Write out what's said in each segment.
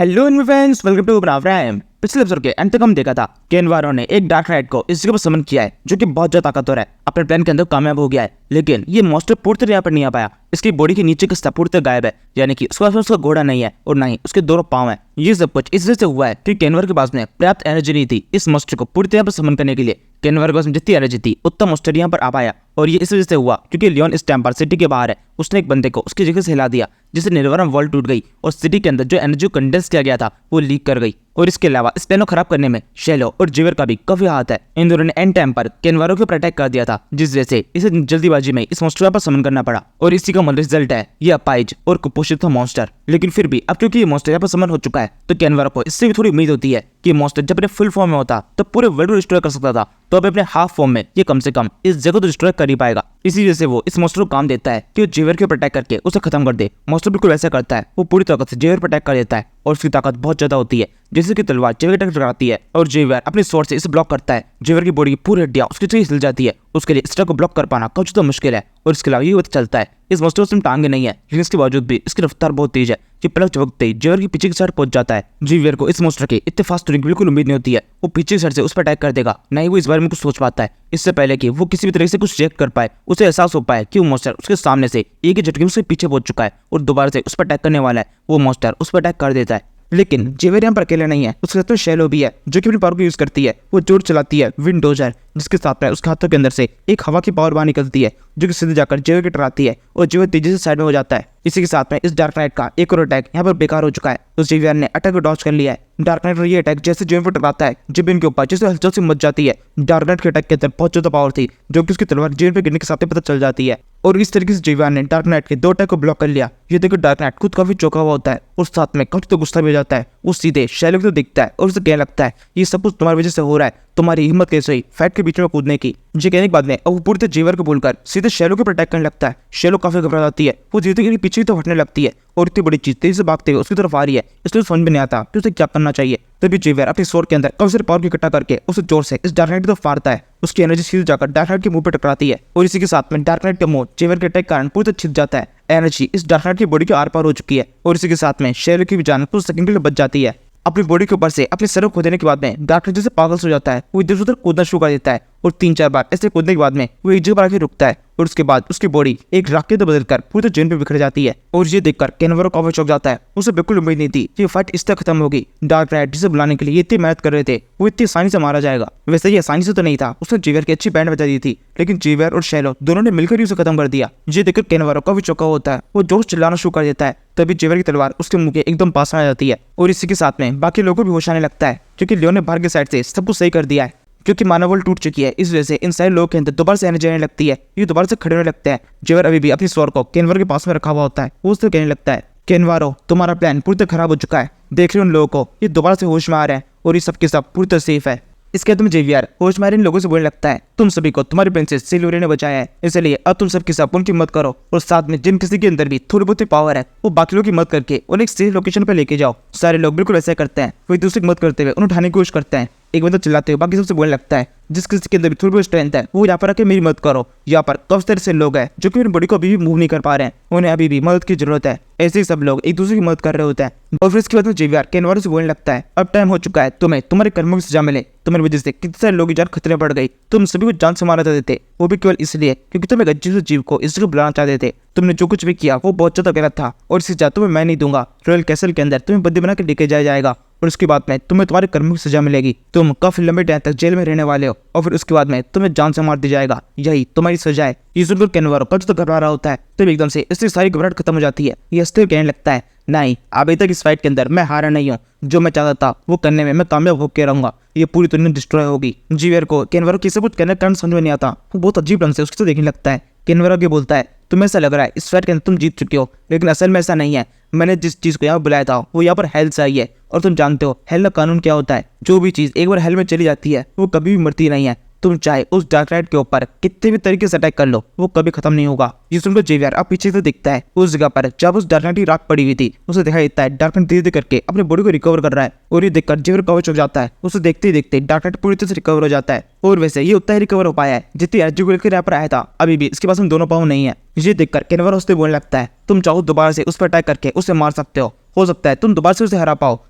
Hello इनमी friends, welcome to बनाव रैम। पिछले एपिसोड के अंत तक हम देखा था कि एनवारो ने एक डार्क नाइट को इस जगह पर समन किया है जो कि बहुत ज्यादा ताकतवर है। अपने प्लान के अंदर कामयाब हो गया है, लेकिन ये मॉन्स्टर पूरी तरह यहाँ पर नहीं आ पाया। इसकी बॉडी के नीचे का हिस्सा पूरी तरह गायब है, यानी कि उसके पास उसका घोड़ा नहीं है और ना ही उसके दोनों पाँव हैं। ये सब कुछ इस वजह से हुआ है कि कैनवर के पास में पर्याप्त एनर्जी नहीं थी इस मॉन्स्टर को पूरी तरह पर समन करने के लिए। कैनवर के पास में जितनी एनर्जी थी उतना मॉन्स्टर यहाँ पर आ पाया, और ये इस वजह से हुआ क्योंकि लियोन इस टाइम पर सिटी के बाहर है। उसने एक बंदे को उसकी जगह से हिला दिया, जिससे निर्वाण वॉल टूट गई और सिटी के अंदर जो एनर्जी कंडेंस किया गया था वो लीक कर गई। और इसके अलावा इस प्लान को खराब करने में शेलो और जिवर का भी काफी हाथ है। इन दोनों ने एंड टाइम पर कैनवारो के ऊपर अटैक कर दिया था, जिस वजह से इसे जल्दीबाजी में इस मॉन्स्टर पर समन करना पड़ा। और इसी का रिजल्ट है ये अपाइज और कुपोषित मॉन्स्टर। लेकिन फिर भी अब क्योंकि ये मॉन्स्टर यहाँ पर समन हो चुका है, तो कैनवारो को इससे भी थोड़ी उम्मीद होती है कि मॉन्स्टर जब अपने फुल फॉर्म में होता तो पूरे वर्ल्ड को डिस्ट्रॉय कर सकता था, तो अब अपने हाफ फॉर्म में ये कम से कम इस जगह तो डिस्ट्रॉय कर ही पाएगा। इसी वजह से वो इस मॉन्स्टर को काम देता है कि वो जिवर के ऊपर अटैक करके उसे खत्म कर दे। मॉन्स्टर बिल्कुल ऐसा करता है, वो पूरी ताकत से जिवर पर अटैक कर देता है और उसकी ताकत बहुत ज्यादा होती है, जैसे कि तलवार जिवर की टकराती है और जिवर अपनी स्वॉर्ड से इसे ब्लॉक करता है। जिवर की बॉडी की पूरी हड्डियां उसकी जगह हिल जाती है। उसके लिए इस तरह को ब्लॉक कर पाना कुछ तो मुश्किल है। और इसके अलावा ये पता चलता है इस मॉन्स्टर में टांगे नहीं है, लेकिन इसके बावजूद भी इसकी रफ्तार बहुत तेज है। कि पलक चमकते ही जिवर की पीछे की साइड पहुंच जाता है। जिवर को इस मॉन्स्टर के इतने फास्ट होने की बिल्कुल उम्मीद नहीं होती है। वो पीछे की साइड से उस पर अटैक कर देगा, नहीं वो इस बारे में कुछ सोच पाता है इससे पहले कि वो किसी भी तरह से कुछ रिएक्ट कर पाए। उसे एहसास हो पाए कि वो मॉन्स्टर उसके सामने से एक ही झटके में उसके पीछे पहुंच चुका है और दोबारा से उस पर अटैक करने वाला है। वो मॉन्स्टर उस पर अटैक कर देता है, लेकिन जिवर यहाँ पर अकेले नहीं है। उसके साथ में शेलो भी है जो कि अपनी पावर को यूज करती है। वो जोर चलाती है विंडोजर, जिसके साथ में उसके हाथों के अंदर से एक हवा की पावर बाहर निकलती है जो कि सीधे जाकर जिवर के टकराती है और जिवर तेजी से साइड में हो जाता है। इसी के साथ में इस डार्क नाइट का एक और अटैक यहाँ पर बेकार हो चुका है, तो जिवर ने अटैक को डॉज कर लिया है। डार्क नाइट और ये अटैक जैसे जिवर पर टकराता है, जिबिन के ऊपर जैसे हलचल से मच जाती है। डार्क नाइट के अटैक के अंदर बहुत ज्यादा पावर थी जो कि उसकी तलवार जिवर पे गिरने के साथ पता चल जाती है। और इस तरीके से जिवर ने डार्क नाइट के दो अटैक को ब्लॉक कर लिया। ये देखो डार्क नाइट खुद काफी चौंका हुआ होता है और साथ में काफी तो गुस्सा भी हो जाता है। वो सीधे शेलो को दिखता है और उसे कहने लगता है ये सब कुछ तुम्हारी वजह से हो रहा है, तुम्हारी हिम्मत कैसे हुई फैट के बीच में कूदने की। ये कहने के बाद में अब वो पूरी तरह जिवर को बोलकर सीधे शेलो के ऊपर अटैक करने लगता है। शेलो काफी घबरा जाती है, वो धीरे धीरे पीछे तो हटने लगती है और इतनी बड़ी चीज तेजी से भागते हुए उसकी तरफ आ रही है, इसलिए समझ में नहीं आता कि उसे क्या करना चाहिए। तभी जिवर अपनी स्वॉर्ड के अंदर काफी सारे पावर इकट्ठा करके उसे जोर से इस डार्क नाइट की तरफ मारता है। उसकी एनर्जी सीधे जाकर डार्क नाइट के मुंह पर टकराती है और इसी के साथ में डार्क नाइट का मुंह जिवर के अटैक के कारण पूरी तरह छिप जाता है। एनर्जी इस डार्क नाइट की बॉडी के आर पार हो चुकी है और इसी के साथ में शेलो की भी जान कुछ सेकंड के लिए बच जाती है। अपनी बॉडी के ऊपर से अपने सर को खोदने के बाद में डार्क नाइट जैसे पागल हो जाता है। वो इधर उधर कूदना शुरू कर देता है और 3-4 बार ऐसे कूदने के बाद में वो एक जगह पर आके रुकता है और उसके बाद उसकी बॉडी एक राख के अंदर बदलकर पूरे जमीन पे बिखर जाती है। और ये देखकर कैनवारो काफी चौंक जाता है। उसे बिल्कुल उम्मीद नहीं थी कि फाइट इस तरह खत्म होगी। डार्क नाइट जिसे बुलाने के लिए इतनी मेहनत कर रहे थे वो इतनी आसानी से मारा जाएगा। वैसे ये आसानी से तो नहीं था, उसने जिवर की अच्छी बैंड बजा दी थी, लेकिन जिवर और शेलो दोनों ने मिलकर ही उसे खत्म कर दिया। ये देखकर कैनवारो काफी चौंका होता है, वो जोर चिल्लाना शुरू कर देता है। तभी जिवर की तलवार उसके मुंह के एकदम पास आ जाती है और इसी के साथ में बाकी लोगों को भी होश आने लगता है, क्योंकि लियोन ने बाहर की साइड से सब कुछ सही कर दिया है। क्योंकि मानव वर्ल्ड टूट चुकी है, इस वजह से इन सारे लोगों के अंदर दोबारा से एनर्जी आने लगती है। ये दोबारा से खड़े होने लगते हैं। जिवर अभी भी अपनी स्वॉर्ड को कैनवारो के पास में रखा हुआ होता है। वो उससे कहने लगता है कैनवारो तुम्हारा प्लान पूरी तरह खराब हो चुका है, देख रहे हो उन लोगों को, ये दोबारा से होश में आ रहे हैं और ये सब के सब पूरी तरह सेफ है। इसके तुम जेवियर होश में इन लोगों से बोलने लगता है तुम सभी को तुम्हारी प्रिंसेस सिल्वरी ने बचाया है, इसलिए अब तुम सबके सब उनकी मदद करो और साथ में जिन किसी के अंदर भी थोड़ी बहुत पावर है वो बाकी लोगों की मदद करके उन्हें एक सेफ लोकेशन पर लेके जाओ। सारे लोग बिल्कुल ऐसा करते हैं, वो एक दूसरे की मदद करते हुए उन्हें उठाने की कोशिश करते हैं। एक बंदा चिल्लाते हुए बाकी सबसे बोलने लगता है जिस किसी के अंदर भी थोड़ी बहुत स्ट्रेंथ है वो यहाँ पर आके मेरी मदद करो। यहाँ पर काफी तरह से लोग हैं जो कि अपनी बॉडी को अभी भी मूव नहीं कर पा रहे हैं, उन्हें अभी भी मदद की जरूरत है। ऐसे ही सब लोग एक दूसरे की मदद कर रहे होते हैं। और फिर इसके बाद में जिवर कैनवारो से बोलने लगता है अब टाइम हो चुका है तुम्हें तुम्हारे कर्मों की सजा मिले। तुम्हारी वजह से कितने सारे लोगों की जान खतरे पड़ गई, तुम सभी को जान से मारा चाहते थे, वो भी केवल इसलिए क्योंकि तुम एक अजीब से जीव को इस जगह बुलाना चाहते थे। तुमने जो कुछ भी किया वो बहुत ज्यादा गलत था और इसी सजा तुम्हें मैं नहीं दूंगा। रॉयल कैसल के अंदर तुम्हें बंदी बना के लेके जाया जाएगा और उसके बाद में तुम्हें तुम्हारे कर्मों की सजा मिलेगी। तुम काफी लंबे टाइम तक जेल में रहने वाले हो और फिर उसके बाद में तुम्हें जान से मार दिया जाएगा, यही तुम्हारी सजा है। ये सुनकर कैनवारो कल तो घबरा रहा होता है, तब एकदम से इससे सारी घबराहट खत्म हो जाती है। ये हंसते हुए कहने लगता है नहीं, अभी तक इस फाइट के अंदर मैं हारा नहीं हूँ, जो मैं चाहता था वो करने में मैं कामयाब होकर रहूंगा। ये पूरी दुनिया डिस्ट्रॉय होगी। जिवर को कैनवारो की सब कुछ कहने का समझ में नहीं आता, वो बहुत अजीब ढंग से उसको देखने लगता है। कैनवारो के बोलता है तुम्हें ऐसा लग रहा है इस फाइट के अंदर तुम जीत चुके हो, लेकिन असल में ऐसा नहीं है। मैंने जिस चीज को यहाँ बुलाया था वो यहाँ पर हेल से आई है और तुम जानते हो हेल का कानून क्या होता है। जो भी चीज एक बार हेल में चली जाती है वो कभी भी मरती नहीं है। तुम चाहे उस डार्क नाइट के ऊपर कितने भी तरीके से अटैक कर लो वो कभी खत्म नहीं होगा। ये सुनकर जेवियर अब पीछे से दिखता है उस जगह पर जब उस डार्क नाइट की राख पड़ी हुई थी। उसे दिखाई देता है डार्क नाइट धीरे धीरे करके अपने बॉडी को रिकवर कर रहा है और ये देखकर जेवियर कवर चुक जाता है। उसे देखते ही देखते डार्क नाइट पूरी तरह से रिकवर हो जाता है और वैसे ये उतना ही रिकवर हो पाया है जितनी एनर्जी को लेकर यहाँ पर आया था। अभी भी इसके पास में दोनों पाँव नहीं है। ये देखकर कैनवारो उससे बोलने लगता है तुम चाहो दोबारा से उस पर अटैक करके उसे मार सकते हो हो सकता है तुम दोबारा से उसे हरा पाओ,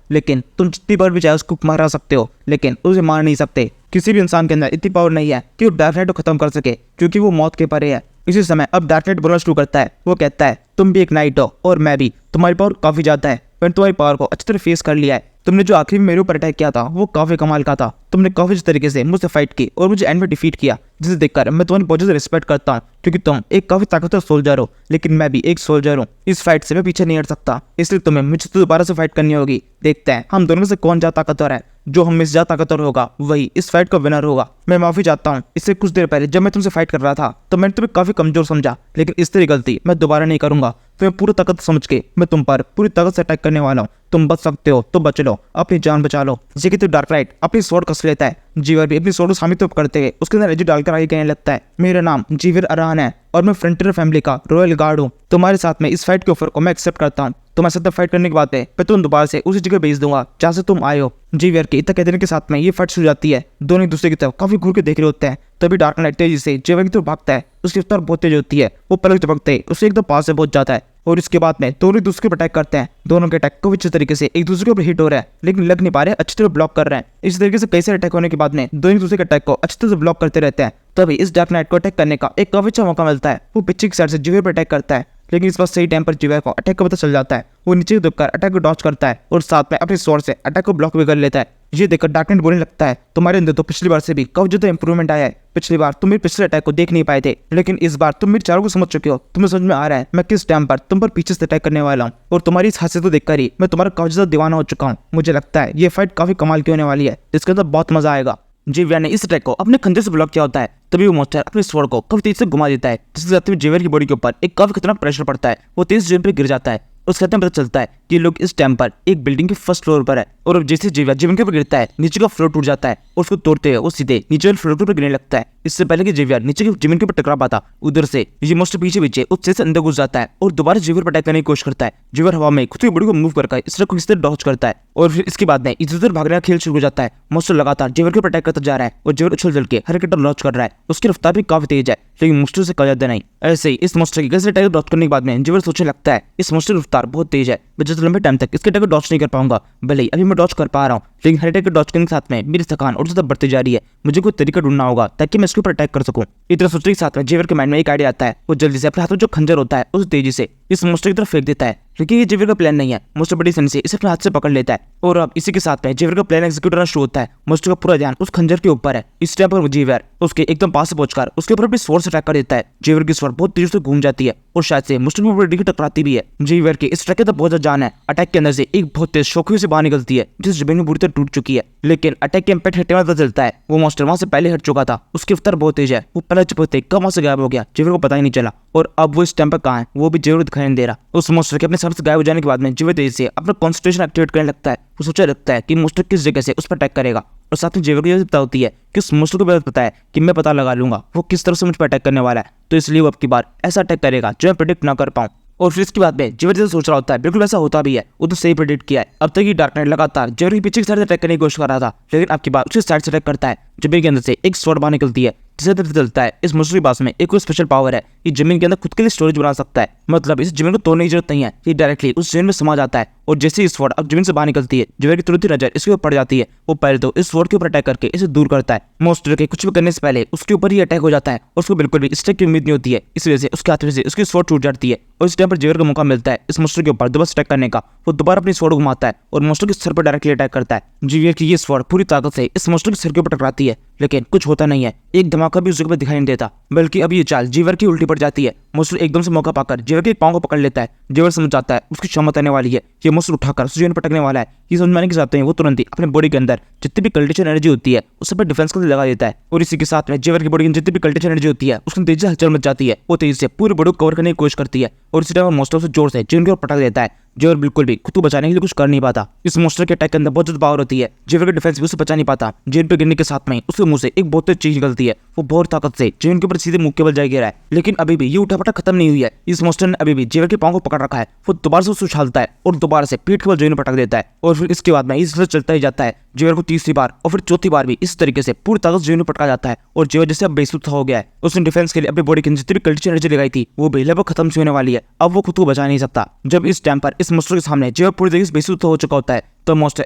लेकिन तुम जितनी बार भी चाहे उसको हरा सकते हो, लेकिन उसे मार नहीं सकते। किसी भी इंसान के अंदर इतनी पावर नहीं है कि वो डार्क नाइट को खत्म कर सके, क्योंकि वो मौत के परे है। इसी समय अब डार्क नाइट बोलना शुरू करता है। वो कहता है तुम भी एक नाइट हो और मैं भी, तुम्हारी पावर काफी ज्यादा है, मैंने तुम्हारी पावर को अच्छी तरह फेस कर लिया है। तुमने जो आखिरी में मेरे ऊपर अटैक किया था वो काफी कमाल का था। तुमने काफी अच्छे तरीके से मुझसे फाइट की और मुझे एंड में डिफीट किया, जिसे देखकर मैं तुम्हारी बहुत ज्यादा रिस्पेक्ट करता हूँ, क्योंकि तुम एक काफी ताकतवर सोल्जर हो, लेकिन मैं भी एक सोल्जर हूँ। इस फाइट से मैं पीछे नहीं हट सकता, इसलिए तुम्हें मुझसे दोबारा से फाइट करनी होगी। देखते हैं हम दोनों में से कौन ज्यादा ताकतवर है। जो हम में से ज्यादा ताकतवर होगा वही इस फाइट का विनर होगा। मैं माफी चाहता हूँ, इससे कुछ देर पहले जब मैं तुमसे फाइट कर रहा था तो मैंने तुम्हें काफी कमजोर समझा, लेकिन इस तरह गलती मैं दोबारा नहीं करूंगा। तुम्हें पूरी ताकत समझ के मैं तुम पर पूरी ताकत से अटैक करने वाला हूँ। तुम बच सकते हो तो बच लो, अपनी जान बचा लो। जैसे कि डार्क नाइट अपनी स्वॉर्ड कस लेता है, जीवर भी अपनी स्वॉर्ड को सामने तो करते हुए उसके अंदर एनर्जी डालकर आगे कहने लगता है, मेरा नाम जीवर अरान है और मैं फ्रंटियर फैमिली का रॉयल गार्ड हूँ। तुम्हारे साथ में इस फाइट के ऑफर को मैं एक्सेप्ट करता हूँ। तुम्हारे साथ फाइट करने के बाद मैं तुम दोबारा से उसी जगह भेज दूंगा जहाँ से तुम आए हो। जीवियर के इतना कहने के साथ में ये फाइट शुरू हो जाती है। दोनों एक दूसरे की तरफ काफी घूर के देख रहे होते हैं। तभी डार्क नाइट तेजी से जीवियर की तरफ भागता है। उसकी रफ्तार बहुत तेज होती है। वो पलक झपकते उसे एकदम पास से पहुंच जाता है और इसके बाद में दोनों एक दूसरे पर अटैक करते हैं। दोनों के अटैक को अच्छे तरीके से एक दूसरे के ऊपर हिट हो रहा है, लेकिन लग नहीं पा रहे, अच्छी तरह ब्लॉक कर रहे हैं। इस तरीके से कई सारे अटैक होने के बाद में दोनों एक दूसरे के अटैक को अच्छी तरह से ब्लॉक करते रहते हैं। तभी इस डार्क नाइट को अटैक करने का एक काफी अच्छा मौका मिलता है। वो पीछे की साइड से जीवियर पर अटैक करता है, लेकिन इस बार सही टाइम पर जीवियर को अटैक का पता चल जाता है। वो नीचे दबकर अटैक को डॉच करता है और साथ में अपने स्वॉर्ड से अटैक को ब्लॉक भी कर लेता है। ये देखकर डार्क नाइट बोलने लगता है, तुम्हारे अंदर तो पिछली बार से भी काफी ज्यादा इंप्रूवमेंट आया है। पिछली बार तुम मेरे पिछले अटैक को देख नहीं पाए थे, लेकिन इस बार तुम मेरे चारों को समझ चुके हो। तुम्हें समझ में आ रहा है मैं किस टाइम पर तुम पर पीछे से अटैक करने वाला हूँ, और तुम्हारी इस हादसे को देखकर ही मैं तुम्हारा काफी ज्यादा दीवाना हो चुका हूँ। मुझे लगता है ये फाइट काफी कमाल की होने वाली है, जिसके अंदर बहुत मजा आएगा। जीवियर ने इस अटैक को अपने खंजर से ब्लॉक किया होता है। तभी वो मॉन्स्टर अपने स्वॉर्ड को काफी तेज से घुमा देता है, जिसके साथ में जीवियर की बॉडी के ऊपर एक काफी खतरनाक प्रेशर पड़ता है। वो तेज जमीन पर गिर जाता है। उसके बाद पता चलता है कि लोग इस टाइम पर एक बिल्डिंग के फर्स्ट फ्लोर पर है, और अब जैसे जीवियर जमीन के ऊपर गिरता है, नीचे का फ्लोर टूट जाता है और उसको तोड़ते हुए वो सीधे नीचे वाले फ्लोर पर गिरने लगता है। इससे पहले कि जीवियर नीचे की जमीन के ऊपर टकरा पाता, उधर से ये मॉन्स्टर पीछे उससे अंदर घुस जाता है और दोबारा जीवियर पर अटैक करने की कोशिश करता है। जीवियर हवा में खुद की बॉडी को मूव करके इस तरह को किसी तरह डॉच करता है, और फिर इसके बाद में इधर उधर भागने का खेल शुरू हो जाता है। मॉन्स्टर लगातार जीवियर के ऊपर अटैक करता जा रहा है और जीवियर उछल जल के हरकत लॉन्च कर रहा है। उसकी रफ्तार भी काफी तेज है, लेकिन मॉन्स्टर से कहा ज्यादा नहीं। ऐसे ही इस मॉन्स्टर की कैसे अटैक डॉच करने के बाद में जीवियर सोचने लगता है, इस मॉन्स्टर की रफ्तार बहुत तेज है, मैं जिस लंबे टाइम तक इसके अटैक को डॉच नहीं कर पाऊंगा। भले ही अभी मैं डॉच कर पा रहा हूँ, लेकिन हर अटैक को डॉच करने के साथ में मेरी थकान और ज्यादा बढ़ती जा रही है। मुझे कोई तरीका ढूंढना होगा ताकि मैं इसके ऊपर अटैक कर सकूं। इतना सोचने के साथ में जीवियर के माइंड में एक आइडिया आता है। वो जल्दी से अपने हाथ में जो खंजर होता है उसे तेजी से इस मॉन्स्टर की तरफ फेंक देता है, लेकिन ये जीवियर का प्लान नहीं है। मॉन्स्टर बड़ी आसानी से इसे अपने हाथ से पकड़ लेता है, और अब इसी के साथ में जीवियर का प्लान एग्जीक्यूट होना शुरू होता है। मॉन्स्टर का पूरा ध्यान उस खंजर के ऊपर है। इस टाइम पर जीवियर उसके एकदम पास से पहुंचकर उसके ऊपर अपने स्वॉर्ड से अटैक कर देता है। जीवियर की स्वॉर्ड बहुत तेजी से घूम जाती है और शायद से मॉन्स्टर की बॉडी की टकराती भी है। जीवियर की इस अटैक के अंदर बहुत ज्यादा जान है। अटैक के अंदर से एक बहुत तेज शोखी से बाहर निकलती है, जिस जमीन में बुरी तरह टूट चुकी है, लेकिन अटैक के इम्पैक्ट हटने वाला चलता है। वो मॉन्स्टर वहां से पहले हट चुका था। उसकी रफ्तार बहुत तेज है। वो पहले चुपते कब वहां से गायब हो गया, जीवियर को पता ही नहीं चला, और अब वो इस टाइम पर कहाँ है वो भी जीवियर दिखाई नहीं दे रहा। उस मॉन्स्टर के अपने सर से गायब हो जाने के बाद में जीवियर तेजी से अपना कॉन्सेंट्रेशन एक्टिवेट करने लगता है। वो सोचा लगता है कि मॉन्स्टर किस जगह से उस पर अटैक करेगा, और साथ में जीवियर को यह पता होती है कि उस मॉन्स्टर को पता है कि मैं पता लगा लूंगा वो किस तरह से मुझ पर अटैक करने वाला है, तो इसलिए वो अब की बार ऐसा अटैक करेगा जो मैं प्रेडिक्ट ना कर पाऊं। और फिर इसके बाद में जीवियर जैसे सोच रहा होता है बिल्कुल ऐसा होता भी है। वो तो सही प्रेडिक्ट किया है। अब तक ये डार्क नाइट लगातार जीवियर के पीछे की साइड से अटैक करने की कोशिश कर रहा था, लेकिन अब की बार उसके साइड से अटैक करता है। जमीन के अंदर से एक स्वॉर्ड बाहर निकलती है, जिसे पता चलता है इस मॉन्स्टर के पास में एक स्पेशल पावर है। ये जमीन के अंदर खुद के लिए स्टोरेज बना सकता है, मतलब इस जमीन को तोड़ने की जरूरत नहीं है, ये डायरेक्टली उस जमीन में समा जाता है। और जैसे ही स्वॉर्ड अब जमीन से बाहर निकलती है, जीवियर की तुरंत ही नजर इसके ऊपर पड़ जाती है। वो पहले तो इस स्वॉर्ड के ऊपर अटैक करके इसे दूर करता है। मॉन्स्टर के कुछ भी करने से पहले उसके ऊपर ही अटैक हो जाता है, और उसको बिल्कुल भी इस अटैक की उम्मीद नहीं होती है। इस वजह से उसके हाथ में से उसकी स्वॉर्ड टूट जाती है, और इस टाइम पर जीवियर को मौका मिलता है इस मॉन्स्टर के ऊपर दोबारा अटैक करने का। वो दोबारा अपनी स्वॉर्ड घुमाता है और मॉन्स्टर के सर पर डायरेक्टली अटैक करता है। जीवियर की ये स्वॉर्ड पूरी ताकत से इस मॉन्स्टर के सिर के ऊपर टकराती है, लेकिन कुछ होता नहीं है। एक धमाका भी उसके ऊपर दिखाई नहीं देता, बल्कि अब ये चाल जीवियर की उल्टी पड़ जाती है। मॉन्स्टर एकदम से मौका पाकर जीवियर के एक पांव को पकड़ लेता है। जीवियर समझ जाता है उसकी क्षमता आने वाली है, ये मॉन्स्टर उठाकर उस जीवियर पर पटकने वाला है। ये समझ में आने के साथ ही वो तुरंत ही अपने बॉडी के अंदर जितनी भी कल्टिशन एनर्जी होती है उस पर डिफेंस को लगा देता है, और इसी के साथ में जीवियर की बॉडी में जितनी भी कल्टिशन एनर्जी होती है उसकी तेजी से हलचल मच जाती है। वो तेजी से पूरी बॉडी को कवर करने की कोशिश करती है, और इसी टाइम मॉन्स्टर से जोर से जीवियर के ऊपर पटक देता है। जीवियर बिल्कुल भी खुद को बचाने के लिए कुछ कर नहीं पाता। इस मॉन्स्टर के अटैक के अंदर बहुत ज्यादा पावर होती है। जीवियर का डिफेंस भी उसे बचा नहीं पाता। जीवियर पे गिरने के साथ में उसके मुंह से एक बहुत तेज चीज निकलती है। वो बहुत ताकत से जीवियर के ऊपर सीधे मुंह के बल जा गिरा है, लेकिन अभी भी ये उठापटक खत्म नहीं हुई है। इस मॉन्स्टर ने अभी भी जीवियर के पांव को पकड़ रखा है। वो दोबारा से उसे उछालता है और दोबारा से पीठ के बल जमीन पर पटक देता है, और फिर फिर इसके बाद में इस तरह चलता ही जाता है। जेवर को तीसरी बार और फिर चौथी बार भी इस तरीके से पूरी ताकत जेवर में पटका जाता है और जेवर जैसे अब बेसुध हो गया है। उसने डिफेंस के लिए अपनी बॉडी की जितनी भी कल्टी एनर्जी लगाई थी वो भी लगभग खत्म होने वाली है। अब वो खुद को बचा नहीं सकता। जब इस टाइम पर इस मॉन्स्टर के सामने जेवर पूरी तरीके से बेसुध हो चुका होता है तो मॉन्स्टर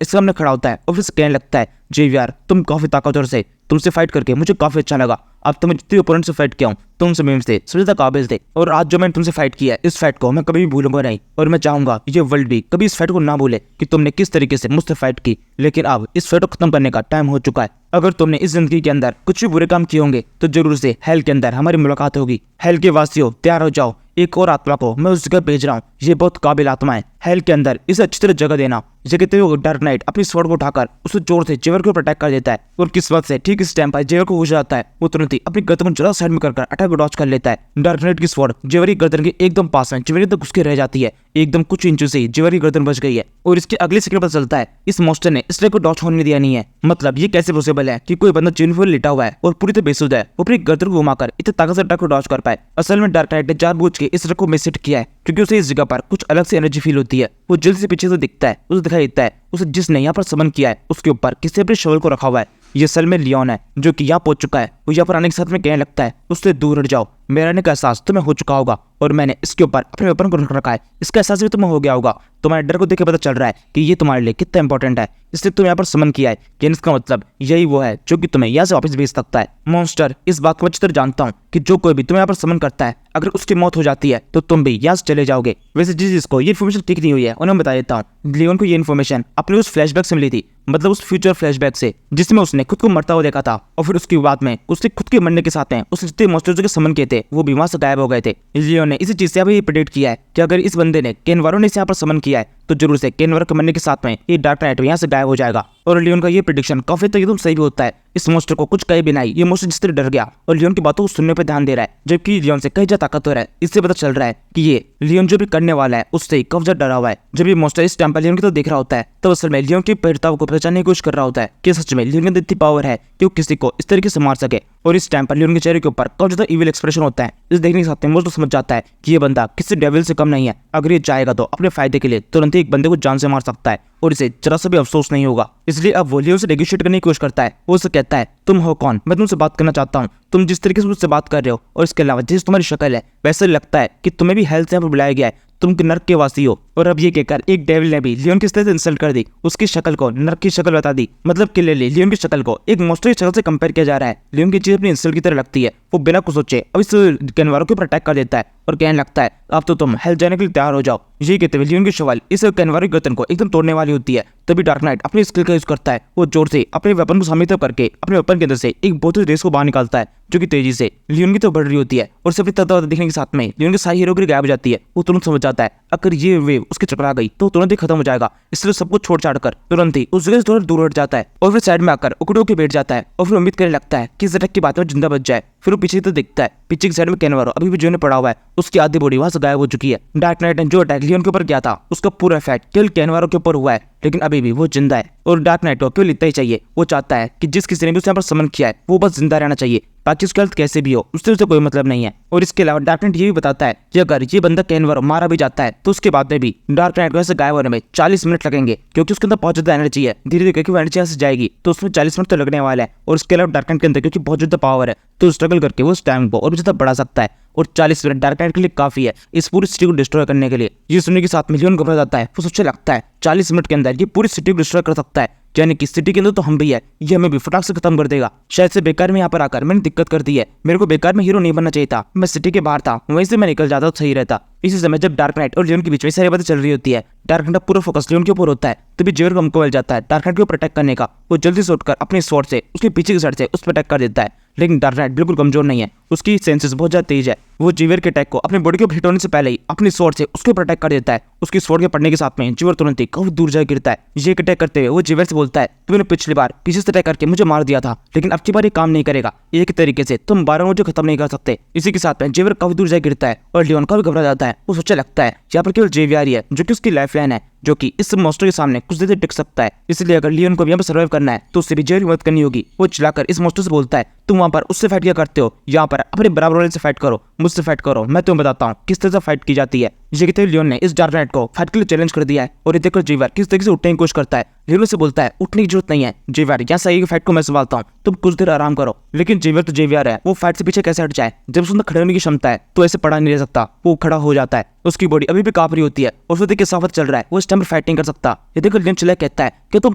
इसके सामने खड़ा होता है और फिर कहने लगता है, जेवियर तुम काफी ताकतवर से, तुमसे फाइट करके मुझे काफी अच्छा लगा। अब तुम्हें जितने ओपोनेंट से फाइट किया हूँ तुम से मेरे से सबसे ज्यादा काबिल थे और आज जो मैंने तुमसे फाइट किया है इस फाइट को मैं कभी भी भूलूंगा नहीं और मैं चाहूंगा ये वर्ल्ड भी कभी इस फाइट को ना भूले कि तुमने किस तरीके से मुझसे फाइट की। लेकिन अब इस फाइट को खत्म करने का टाइम हो चुका है। अगर तुमने इस जिंदगी के अंदर कुछ भी बुरे काम किए होंगे तो जरूर से हेल के अंदर हमारी मुलाकात होगी। हेल के वासियों तैयार हो जाओ, एक और आत्मा को मैं उस जगह भेज रहा हूँ। ये बहुत काबिल आत्मा है। हेल के अंदर इसे अच्छी तरह जगह देना। इसे कहते हुए डार्क नाइट अपनी स्वॉर्ड को उठाकर उसे जोर से जेवर के ऊपर अटैक कर देता है और किस्मत से ठीक इस टाइम पर जेवर को हो जाता है। वो तुरंत ही अपनी गर्दन को जरा साइड में कर अटैक को डॉच कर लेता है। डार्क नाइट की स्वॉर्ड जेवर की गर्दन के एकदम पास में जेवर तक घुस के रह जाती है। एकदम कुछ इंचों से जेवर की गर्दन बच गई है और इसके अगले सेकंड पता चलता है इस मॉन्स्टर ने इस को डॉच होने दिया नहीं है। मतलब ये कैसे पॉसिबल है कि कोई बंदा जिनफुल लेटा हुआ है और पूरी तरह बेसुध है वो अपनी गर्दन को घुमाकर इतने ताकत से अटैक को डॉच कर पाए। असल में डार्क नाइट ने जानबूझ के इस को मिस किया है क्योंकि उसे इस जगह पर कुछ अलग से एनर्जी फील होती है। वो जल्दी से पीछे से दिखता है, उसे दिखाई देता है उसे जिसने यहाँ पर समन किया है उसके ऊपर किसी अपने शवल को रखा हुआ है। ये असल में लियोन है जो कि यहाँ पहुंच चुका है। वो यहाँ पर आने के साथ में कहने लगता है उससे दूर हट जाओ, मेरा आने का एहसास तुम्हें हो चुका होगा और मैंने इसके ऊपर अपने वेपन को रख रखा है। इसका एहसास भी तुम्हें हो गया होगा। तुम्हारे डर को देख के पता चल रहा है कि ये तुम्हारे लिए कितना इंपॉर्टेंट है, इसलिए तुम यहाँ पर समन किया है। लेकिन इसका मतलब यही वो है जो कि तुम्हें यहाँ से वापस भेज सकता है। मॉन्स्टर इस बात को अच्छी तरह जानता हूँ कि जो कोई भी तुम्हें यहाँ पर समन करता है अगर उसकी मौत हो जाती है तो तुम भी यहाँ से चले जाओगे। वैसे जिसको ये इन्फॉर्मेशन ठीक नहीं हुई है उन्हें बता देता हूँ। लियोन को ये इन्फॉर्मेशन अपने उस फ्लैशबैक से मिली थी, मतलब उस फ्यूचर फ्लैशबैक से जिसमें उसने खुद को मरता हुआ देखा था और फिर उसकी बाद में उसके खुद के मरने के साथ में उसने जितने मॉन्स्टर्स के समन किए थे वो भी वहां से गायब हो गए थे। लियोन ने इसी चीज से अभी प्रेडिक्ट किया है कि अगर इस बंदे ने केनवारो ने इसे यहाँ पर समन किया है तो जरूर से केनवारो के मरने के साथ में ये डार्क नाइट यहाँ से गायब हो जाएगा। और लियोन का ये प्रेडिक्शन काफी तो एकदम सही भी होता है। इस मॉन्स्टर को कुछ कहे बिना ही ये मॉन्स्टर जिस तरह डर गया और लियोन की बातों को सुनने पर ध्यान दे रहा है, जबकि लियोन से कई ज्यादा ताकतवर है। इससे पता चल रहा है कि ये लियोन जो भी करने वाला है उससे काफी ज्यादा डरा हुआ है। जब ये मॉन्स्टर इस टाइम पर लियोन की तो देख रहा होता है तब असल में लियोन की पीड़िताओं को पहचानने की कोशिश कर रहा होता है कि सच में लियोन के अंदर इतनी पावर है कि वो किसी को इस तरीके से मार सके। और इस टाइम पर लियोन के चेहरे के ऊपर काफी ज्यादा इविल एक्सप्रेशन होता है। इस देखने के साथ में मॉन्स्टर समझ जाता है कि ये बंदा किसी डेविल से कम नहीं है। अगर ये चाहेगा तो अपने फायदे के लिए तुरंत ही एक बंदे को जान से मार सकता है और इसे जरा सा भी अफसोस नहीं होगा। इसलिए अब वो लियोन से नेगोशिएट करने की कोशिश करता है। वो उसे कहता है तुम हो कौन, मैं तुमसे बात करना चाहता हूँ। तुम जिस तरीके से मुझसे बात कर रहे हो और इसके अलावा जिस तुम्हारी शक्ल है वैसे लगता है कि तुम्हें भी हेल्थ से यहाँ पर बुलाया गया है, तुम नर्क के वासी हो। और अब ये कहकर एक डेविल ने भी लियोन की तरह से इंसल्ट कर दी, उसकी शक्ल को नर्क की शक्ल बता दी। मतलब क्लियरली लियोन की शक्ल को एक मॉन्स्टर की शक्ल से कंपेयर किया जा रहा है। लियोन की चीज अपनी इंसल्ट की तरह लगती है। वो बिना कुछ सोचे अब इस कैनवारो के ऊपर अटैक कर देता है और कहने लगता है अब तो तुम हेल जाने के लिए तैयार हो जाओ। यही कहते हुए लियोन की शवाल इस कैनवारो की गर्दन को एकदम तोड़ने वाली होती है। तभी डार्क नाइट अपनी स्किल का यूज करता है। वो जोर से अपने वेपन को सामने तरफ करके अपने वेपन के अंदर से एक बहुत ही रेस को बाहर निकालता है जो कि तेजी से लियोन की तरफ बढ़ रही होती है और सिर्फ तत्व दिखने के साथ में लियोन के सारी हीरोगिरी गायब हो जाती है। वो तुरंत समझ जाता है अगर ये वेव उसके चक्कर आ गई तो तुरंत ही खत्म हो जाएगा। इसलिए सबको छोड़ छाड़ कर तुरंत ही उस जगह से थोड़ा दूर हट जाता है और फिर साइड में आकर उकड़ो के बैठ जाता है और फिर उम्मीद करने लगता है कि इस अटैक की बात में जिंदा बच जाए। फिर वो पीछे तो दिखता है, पीछे की साइड में कैनवारो अभी भी जो पड़ा हुआ है, उसकी आधी बॉडी वहां से गायब हो चुकी है। डार्क नाइट ने जो अटैक लियोन के ऊपर किया था उसका पूरा इफेक्ट केवल कैनवारो के ऊपर हुआ है, लेकिन अभी भी वो जिंदा है। और डार्क नाइट को केवल इतना ही चाहिए, वो चाहता है कि जिस किसी ने भी उसे यहाँ पर समन किया है वो बस जिंदा रहना चाहिए, बाकी उसकी हेल्थ कैसे भी हो उससे उसे कोई मतलब नहीं है। और इसके अलावा डार्क नाइट ये भी बताता है कि अगर ये बंदा कैनवारो मारा भी जाता है तो उसके बाद में भी डार्क नाइट को ऐसे गायब होने में 40 मिनट लगेंगे, क्योंकि उसके अंदर बहुत ज्यादा एनर्जी है। धीरे धीरे वो एनर्जी से जाएगी तो उसमें 40 मिनट तो लगने वाला है। और इसके अलावा डार्क नाइट के अंदर क्योंकि बहुत ज्यादा पावर है तो स्ट्रगल करके वो उस टाइम को और भी ज्यादा बढ़ा सकता है। और 40 मिनट डार्क नाइट के लिए काफी है इस पूरी सिटी को डिस्ट्रॉय करने के लिए। ये सुनने के साथ मिलियन घबरा जाता है। वो सोचने लगता है 40 मिनट के अंदर ये पूरी सिटी को डिस्ट्रॉय कर सकता है, यानी कि सिटी के अंदर तो हम भी है, ये हमें भी फटाक से खत्म कर देगा। शायद से बेकार में यहाँ पर आकर मैंने दिक्कत कर दी है। मेरे को बेकार में हीरो नहीं बनना चाहिए था, मैं सिटी के बाहर था, वहीं से मैं निकल जाता तो सही रहता। इसी समय जब डार्क नाइट और लियोन के बीच में सारी बातें चल रही होती है, डार्क नाइट का पूरा फोकस लियोन के ऊपर होता है। तभी जेवर को हमको मिल जाता है डार्क नाइट को अटैक करने का। वो जल्दी से उठकर अपने स्वॉर्ड से उसके पीछे की साइड से उस पर अटैक कर देता है, लेकिन डार्क नाइट बिल्कुल कमजोर नहीं है, उसकी सेंसेस बहुत ज्यादा तेज है। वो जेवर के अटैक को अपने बॉडी के ऊपर हिट होने से पहले ही अपनी स्वॉर्ड से उसके ऊपर अटैक कर देता है। उसकी स्वॉर्ड के पड़ने के साथ में जेवर तुरंत ही काफी दूर जाकर गिरता है। ये अटैक करते हुए वो जेवर से बोलता है तुमने पिछली बार पीछे से अटैक करके मुझे मार दिया था, लेकिन अब की बार ये काम नहीं करेगा। एक तरीके से तुम 12 मुझे खत्म नहीं कर सकते। इसी के साथ में जेवर काफी दूर जाकर गिरता है और लियोन का भी घबरा जाता है। वो सोचने लगता है यहाँ पर केवल जेवियर ही है जो कि उसकी लाइफ लाइन है, जो कि इस मॉन्स्टर के सामने कुछ देर टिक सकता है। इसलिए अगर लियोन को भी यहाँ पर सर्वाइव करना है तो उससे भी जेवर की मदद करनी होगी। वो चिल्लाकर इस मॉन्स्टर से बोलता है तुम वहां पर उससे फाइट क्या करते हो, यहाँ पर अपने बराबर वाले से फाइट करो, मुझसे फाइट करो, मैं तुम्हें बताता हूँ किस तरह से फाइट की जाती है। ये कहते हुए लियोन ने इस डार्क नाइट को फाइट के लिए चैलेंज कर दिया है और ये देखकर जेवियर किस तरीके से उठने की कोशिश करता है। लियोन से बोलता है उठने की जरूरत नहीं है जेवियर, यहाँ सही फाइट को मैं संभालता हूँ, तुम कुछ देर आराम करो। लेकिन जेवियर तो जेवियर है, वो फाइट से पीछे कैसे हट जाए? जब उसके अंदर खड़े होने की क्षमता है तो ऐसे पड़ा नहीं रह सकता, वो खड़ा हो जाता है। उसकी बॉडी अभी भी कांप रही होती है और उसे देख के साफ चल रहा है वो इस टाइम पर फाइट नहीं कर सकता। ये देखकर लियोन चिल्ला कहता है कि तुम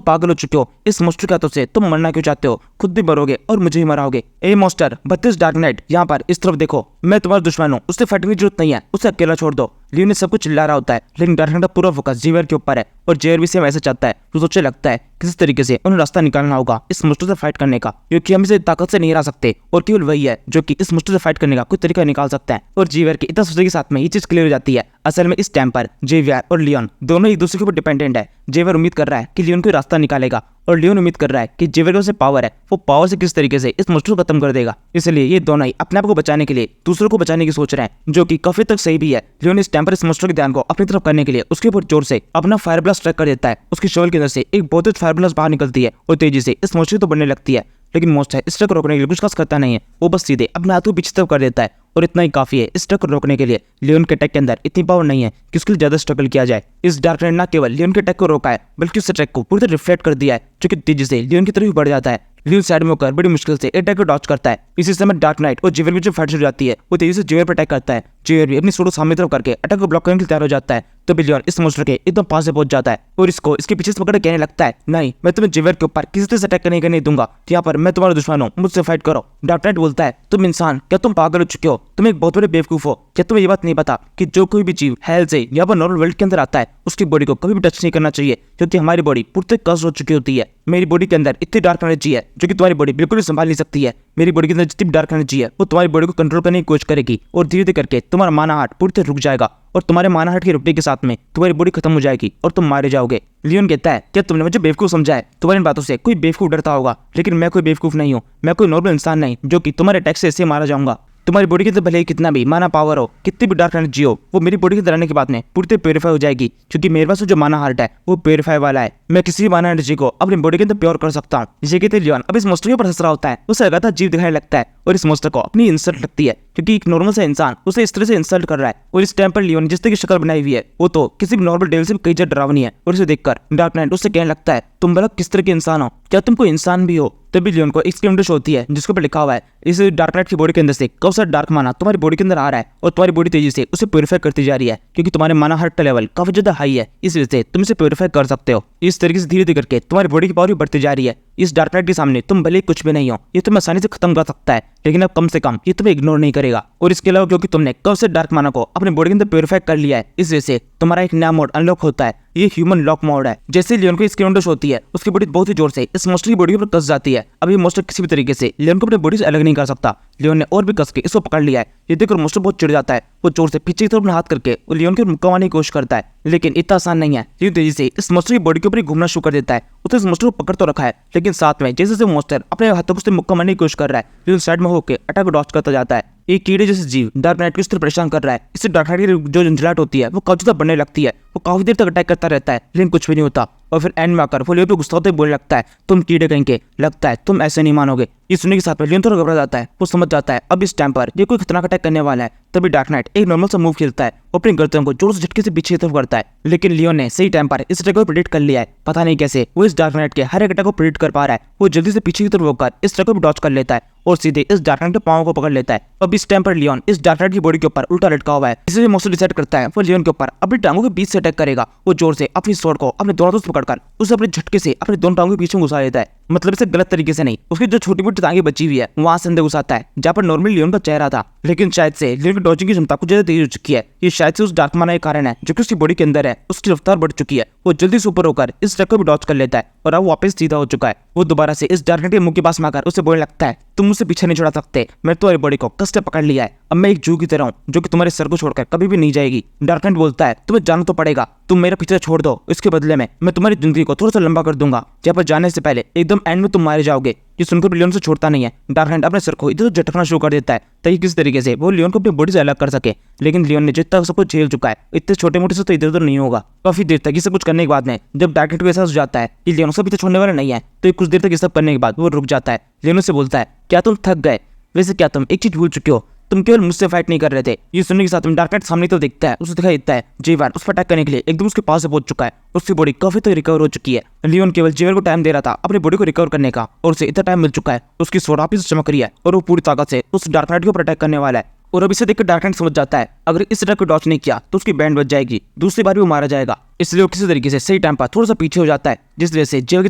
पागल हो चुके हो, इस मॉन्स्टर के हाथों से तुम मरना क्यों चाहते हो? खुद भी मरोगे और मुझे ही मराओगे। ए मॉन्स्टर 32 डार्क नाइट, यहाँ पर इस तरफ देखो, मैं तुम्हारा दुश्मन हूँ, उससे फाइट की जरूरत नहीं है, उसे अकेला छोड़ दो। लियोन ने सब कुछ चिल्ला रहा होता है लेकिन डार्क नाइट का पूरा फोकस जेवियर के ऊपर है और जेवियर भी सेम ऐसे चाहता है। तो सोचे लगता है किसी तरीके से उन्हें रास्ता निकालना होगा इस मॉन्स्टर से फाइट करने का, क्योंकि हम इसे ताकत से नहीं हरा सकते और केवल वही है जो कि इस मॉन्स्टर से फाइट करने का कोई तरीका निकाल सकता है। और जेवियर के इतना सोचने के साथ में ये चीज क्लियर हो जाती है। असल में इस टाइम पर जेवियर और लियोन दोनों एक दूसरे के ऊपर डिपेंडेंट है। जेवियर उम्मीद कर रहा है कि लियोन कोई रास्ता निकालेगा और लियोन उम्मीद कर रहा है कि जेवियर के पावर है, वो पावर से किस तरीके से इस मॉन्स्टर को खत्म कर देगा। इसलिए ये दोनों ही अपने आप को बचाने के लिए दूसरों को बचाने की सोच रहे हैं, जो कि काफी तक सही भी है। लियोन इस टाइम पर इस मॉन्स्टर के ध्यान को अपनी तरफ करने के लिए उसके ऊपर जोर से अपना फायर ब्लास्ट स्ट्राइक कर देता है। उसकी शोल के अंदर से एक बहुत तेज फायर ब्लास्ट बाहर निकलती है और तेजी से इस मॉन्स्टर तो बढ़ने लगती है। लेकिन मॉन्स्टर इस ट्रक को रोकने के लिए कुछ खास करता नहीं है, वो बस सीधे अपने हाथों पीछे तरफ कर देता है और इतना ही काफी है इस ट्रक को रोकने के लिए। लियोन के अटैक के अंदर इतनी पावर नहीं है कि उसके लिए ज्यादा स्ट्रगल किया जाए। इस डार्क नाइट न केवल लियोन के अटैक को रोका है बल्कि उस अटैक को पूरी तरह रिफ्लेक्ट कर दिया है, जो कि तेजी से लियोन की तरफ बढ़ जाता है। लियोन साइड में होकर बड़ी मुश्किल से अटैक को डॉच करता है। इसी समय डार्क नाइट और जेवियर में जो फाइट शुरू हो जाती है वो तेजी से जेवियर पर अटैक करता है। जेवियर भी अपनी सोलो सामने तरफ करके अटैक को ब्लॉक करने के लिए तैयार हो जाता है। तो लियोन इस मॉन्स्टर के एकदम पास से पहुंच जाता है और इसको इसके पीछे से पकड़ कहने लगता है, नहीं मैं तुम्हें जेवियर के ऊपर किसी तरह से अटैक करने नहीं दूंगा, यहाँ पर मैं तुम्हारा दुश्मन हूँ, मुझसे फाइट करो। डार्क नाइट बोलता है, तुम इंसान, क्या तुम पागल हो चुके हो? तुम एक बहुत बड़े बेवकूफ हो। क्या तुम्हें ये बात नहीं पता कि जो कोई भी जीव हेल से यहाँ पर नॉर्मल वर्ल्ड के अंदर आता है उसकी बॉडी को कभी भी टच नहीं करना चाहिए, क्योंकि हमारी बॉडी पूरी कस हो चुकी होती है। मेरी बॉडी के अंदर इतनी डार्क एनर्जी है जो कि तुम्हारी बॉडी बिल्कुल भी संभाल नहीं सकती है। मेरी बॉडी के अंदर जितनी डार्क एनर्जी है वो तुम्हारी बॉडी को कंट्रोल करने की कोशिश करेगी और धीरे धीरे करके तुम्हारा माना हार्ट पूरी तरह रुक जाएगा और तुम्हारे माना हार्ट के रुकने के साथ में तुम्हारी बॉडी खत्म हो जाएगी और तुम मारे जाओगे। लियोन कहता है, क्या तुमने मुझे बेवकूफ समझा है? तुम्हारी इन बातों से कोई बेवकूफ डरता होगा, लेकिन मैं कोई बेवकूफ नहीं हूँ, मैं कोई नॉर्मल इंसान नहीं जो कि तुम्हारे अटैक से ऐसे मारा जाऊंगा। तुम्हारी बॉडी के अंदर भले ही कितना भी माना पावर हो, कितनी भी डार्क एनर्जी हो, वो मेरी बॉडी के अंदर आने के बाद में पूरी तरह प्योरीफाई हो जाएगी, क्योंकि मेरे पास जो माना हार्ट है वो प्योरीफाई वाला है। मैं किसी भी माना एनर्जी को अपनी बॉडी के अंदर प्योर कर सकता हूँ। जिसे कहते लियोन अब इस मॉन्स्टर के ऊपर हंस रहा होता है, उसे लगातार जीव दिखाने लगता है और इस मॉन्स्टर को अपनी इंसल्ट लगती है, क्योंकि एक नॉर्मल सा इंसान उसे इस तरह से इंसल्ट कर रहा है। और इस टाइम पर लियोन जिस तरह की शक्ल बनाई हुई है वो तो किसी भी नॉर्मल डेविल से भी कई ज्यादा डरावनी है। और इसे देखकर डार्क नाइट उससे कहने लगता है, तुम भला किस तरह के इंसान हो? क्या तुम कोई इंसान भी हो? तभी लियोन को एक स्क्रीन शो होती है जिसके ऊपर लिखा हुआ है, इस डार्क नाइट की बॉडी के अंदर से कौन सा डार्क माना तुम्हारी बॉडी के अंदर आ रहा है और तुम्हारी बॉडी तेजी से उसे प्योरीफाई करती जा रही है, क्योंकि तुम्हारे माना हार्ट का लेवल काफी ज्यादा हाई है, इस वजह से तुम इसे प्योरीफाई कर सकते हो। इस तरीके से धीरे धीरे करके तुम्हारी बॉडी की पावर भी बढ़ती जा रही है। इस डार्क नाइट के सामने तुम भले कुछ भी नहीं हो, ये तुम्हें आसानी से खत्म कर सकता है, लेकिन अब कम से कम ये तुम्हें इग्नोर नहीं करेगा। और इसके अलावा क्योंकि तुमने कब से डार्क माना को अपने बॉडी के अंदर प्योरीफाई कर लिया है, इस वजह से तुम्हारा एक नया मोड अनलॉक होता है, ये ह्यूमन लॉक मोड है। जैसे लियोन को इसकी विंडोज होती है उसकी बॉडी बहुत ही जोर से इस मॉन्स्टर की बॉडी पर कस जाती है। अब ये मॉन्स्टर किसी भी तरीके से लियोन को अपनी बॉडी से अलग नहीं कर सकता। लियोन ने और भी कस के इसको पकड़ लिया है। ये देखकर मॉन्स्टर बहुत चिढ़ जाता है, वो जोर से पीछे की तरफ हाथ करके वो लियोन के मुक्का मारने की कोशिश करता है, लेकिन इतना आसान नहीं है। लियोन तेजी से इस मॉन्स्टर की बॉडी के ऊपर घूमना शुरू कर देता है। उसने इस मॉन्स्टर को पकड़ तो रखा है, लेकिन साथ में जैसे मॉन्स्टर अपने हाथों से मुक्का मारने की कोशिश कर रहा है, लियोन साइड में होकर अटैक को डॉच करता जाता है। एक कीड़े जैसे जीव डार्क नाइट को इस तरह परेशान कर रहा है। इससे डार्क नाइट की जो झंझलाहट होती है वो काफी ज्यादा बढ़ने लगती है। वो काफी देर तक अटैक करता रहता है लेकिन कुछ भी नहीं होता। और फिर एंड में आकर वो लियोन पे गुस्सा होते बोलने लगता है, तुम कीड़े कहीं के, लगता है तुम ऐसे नहीं मानोगे। ये सुनने के साथ में लियोन थोड़ा घबरा जाता है। वो समझ जाता है अब इस टाइम पर ये कोई खतरनाक अटैक करने वाला है। तभी डार्क नाइट एक नॉर्मल सा मूव खेलता है, वो अपनी गर्दन को जोर से झटके से पीछे की तरफ करता है, लेकिन लियोन ने सही टाइम पर इस अटैक को प्रेडिक्ट कर लिया है। पता नहीं कैसे वो इस डार्क नाइट के हर एक अटैक को प्रेडिक्ट कर पा रहा है। वो जल्दी से पीछे की तरफ होकर इस अटैक को भी डॉच कर लेता है और सीधे इस डार्क नाइट के पांव को पकड़ लेता है। अब इस टाइम पर लियोन इस डार्क नाइट की बॉडी के ऊपर उल्टा लटका हुआ है। इसलिए मॉन्स्टर डिसाइड करता है वो लियोन के ऊपर अपनी टांगों के बीच से अटैक करेगा। वो जोर से अपनी स्वॉर्ड को अपने दोनों हाथों से पकड़कर उसे अपने झटके से अपने दोनों टांगों के पीछे घुसा देता है। मतलब इसे गलत तरीके से नहीं, उसकी जो छोटी मोटी टांगें बची हुई है वहां से अंदर घुसाता है जहां पर नॉर्मली लियोन का चेहरा था। लेकिन शायद से लियोन की डॉजिंग की क्षमता कुछ ज्यादा तेज हो चुकी है। ये शायद से उस डार्क माना के कारण है जो कि उसकी बॉडी के अंदर है, उसकी रफ्तार बढ़ चुकी है। वो जल्दी से ऊपर होकर इस ट्रक को भी डॉच कर लेता है और अब वापस सीधा हो चुका है। वो दोबारा से इस डार्क नाइट के मुंह के पास में आकर उसे बोलने लगता है, तुम मुझसे पीछे नहीं छुड़ा सकते, मैं तुम्हारी बॉडी को कस के पकड़ लिया है। अब मैं एक जू की तरह हूँ जो कि तुम्हारे सर को छोड़कर कभी भी नहीं जाएगी। डार्क नाइट बोलता है, तुम्हें जाना तो पड़ेगा, तुम मेरा पीछे छोड़ दो, इसके बदले में मैं तुम्हारी जिंदगी को थोड़ा सा लंबा कर दूंगा, जहाँ पर जाने से पहले एकदम एंड में तुम मारे जाओगे। ये सुनकर लियोन से छोड़ता नहीं है। डार्क नाइट अपने सर को इधर उधर झटकना शुरू कर देता है ताकि किसी तरीके से वो लियोन को अपनी बॉडी से अलग कर सके। लेकिन लियोन ने जितना सब कुछ झेल चुका है, इतने छोटे मोटे से तो इधर उधर नहीं होगा। काफी देर तक ये सब कुछ करने के बाद में जब डार्क नाइट को एहसास हो जाता है कि लियोन उसका पीछे छोड़ने वाला नहीं है, तो ये कुछ देर तक ये सब करने के बाद वो रुक जाता है। लियोन से बोलता है, क्या तुम थक गए? वैसे क्या तुम एक चीज भूल चुके हो तुम केवल मुझसे फाइट नहीं कर रहे थे। ये सुनने के साथ में डार्क नाइट सामने तो दिखता है, उसे दिखाई देता है जेवर उस पर अटैक करने के लिए एकदम उसके पास से पहुंच चुका है। उसकी बॉडी काफी तो रिकवर हो चुकी है। लियोन केवल जेवर को टाइम दे रहा था अपनी बॉडी को रिकवर करने का, और उसे इतना टाइम मिल चुका है। उसकी स्वॉर्ड वापस चमक रही है और वो पूरी ताकत से उस डार्क नाइट के ऊपर अटैक करने वाला है। और अब इसे देखकर डार्क नाइट समझ जाता है अगर इस तरह को डॉच नहीं किया तो उसकी बैंड बच जाएगी, दूसरी बार भी वो मारा जाएगा। इसलिए वो किसी तरीके से सही टाइम पर थोड़ा सा पीछे हो जाता है, जिस वजह से जेवर की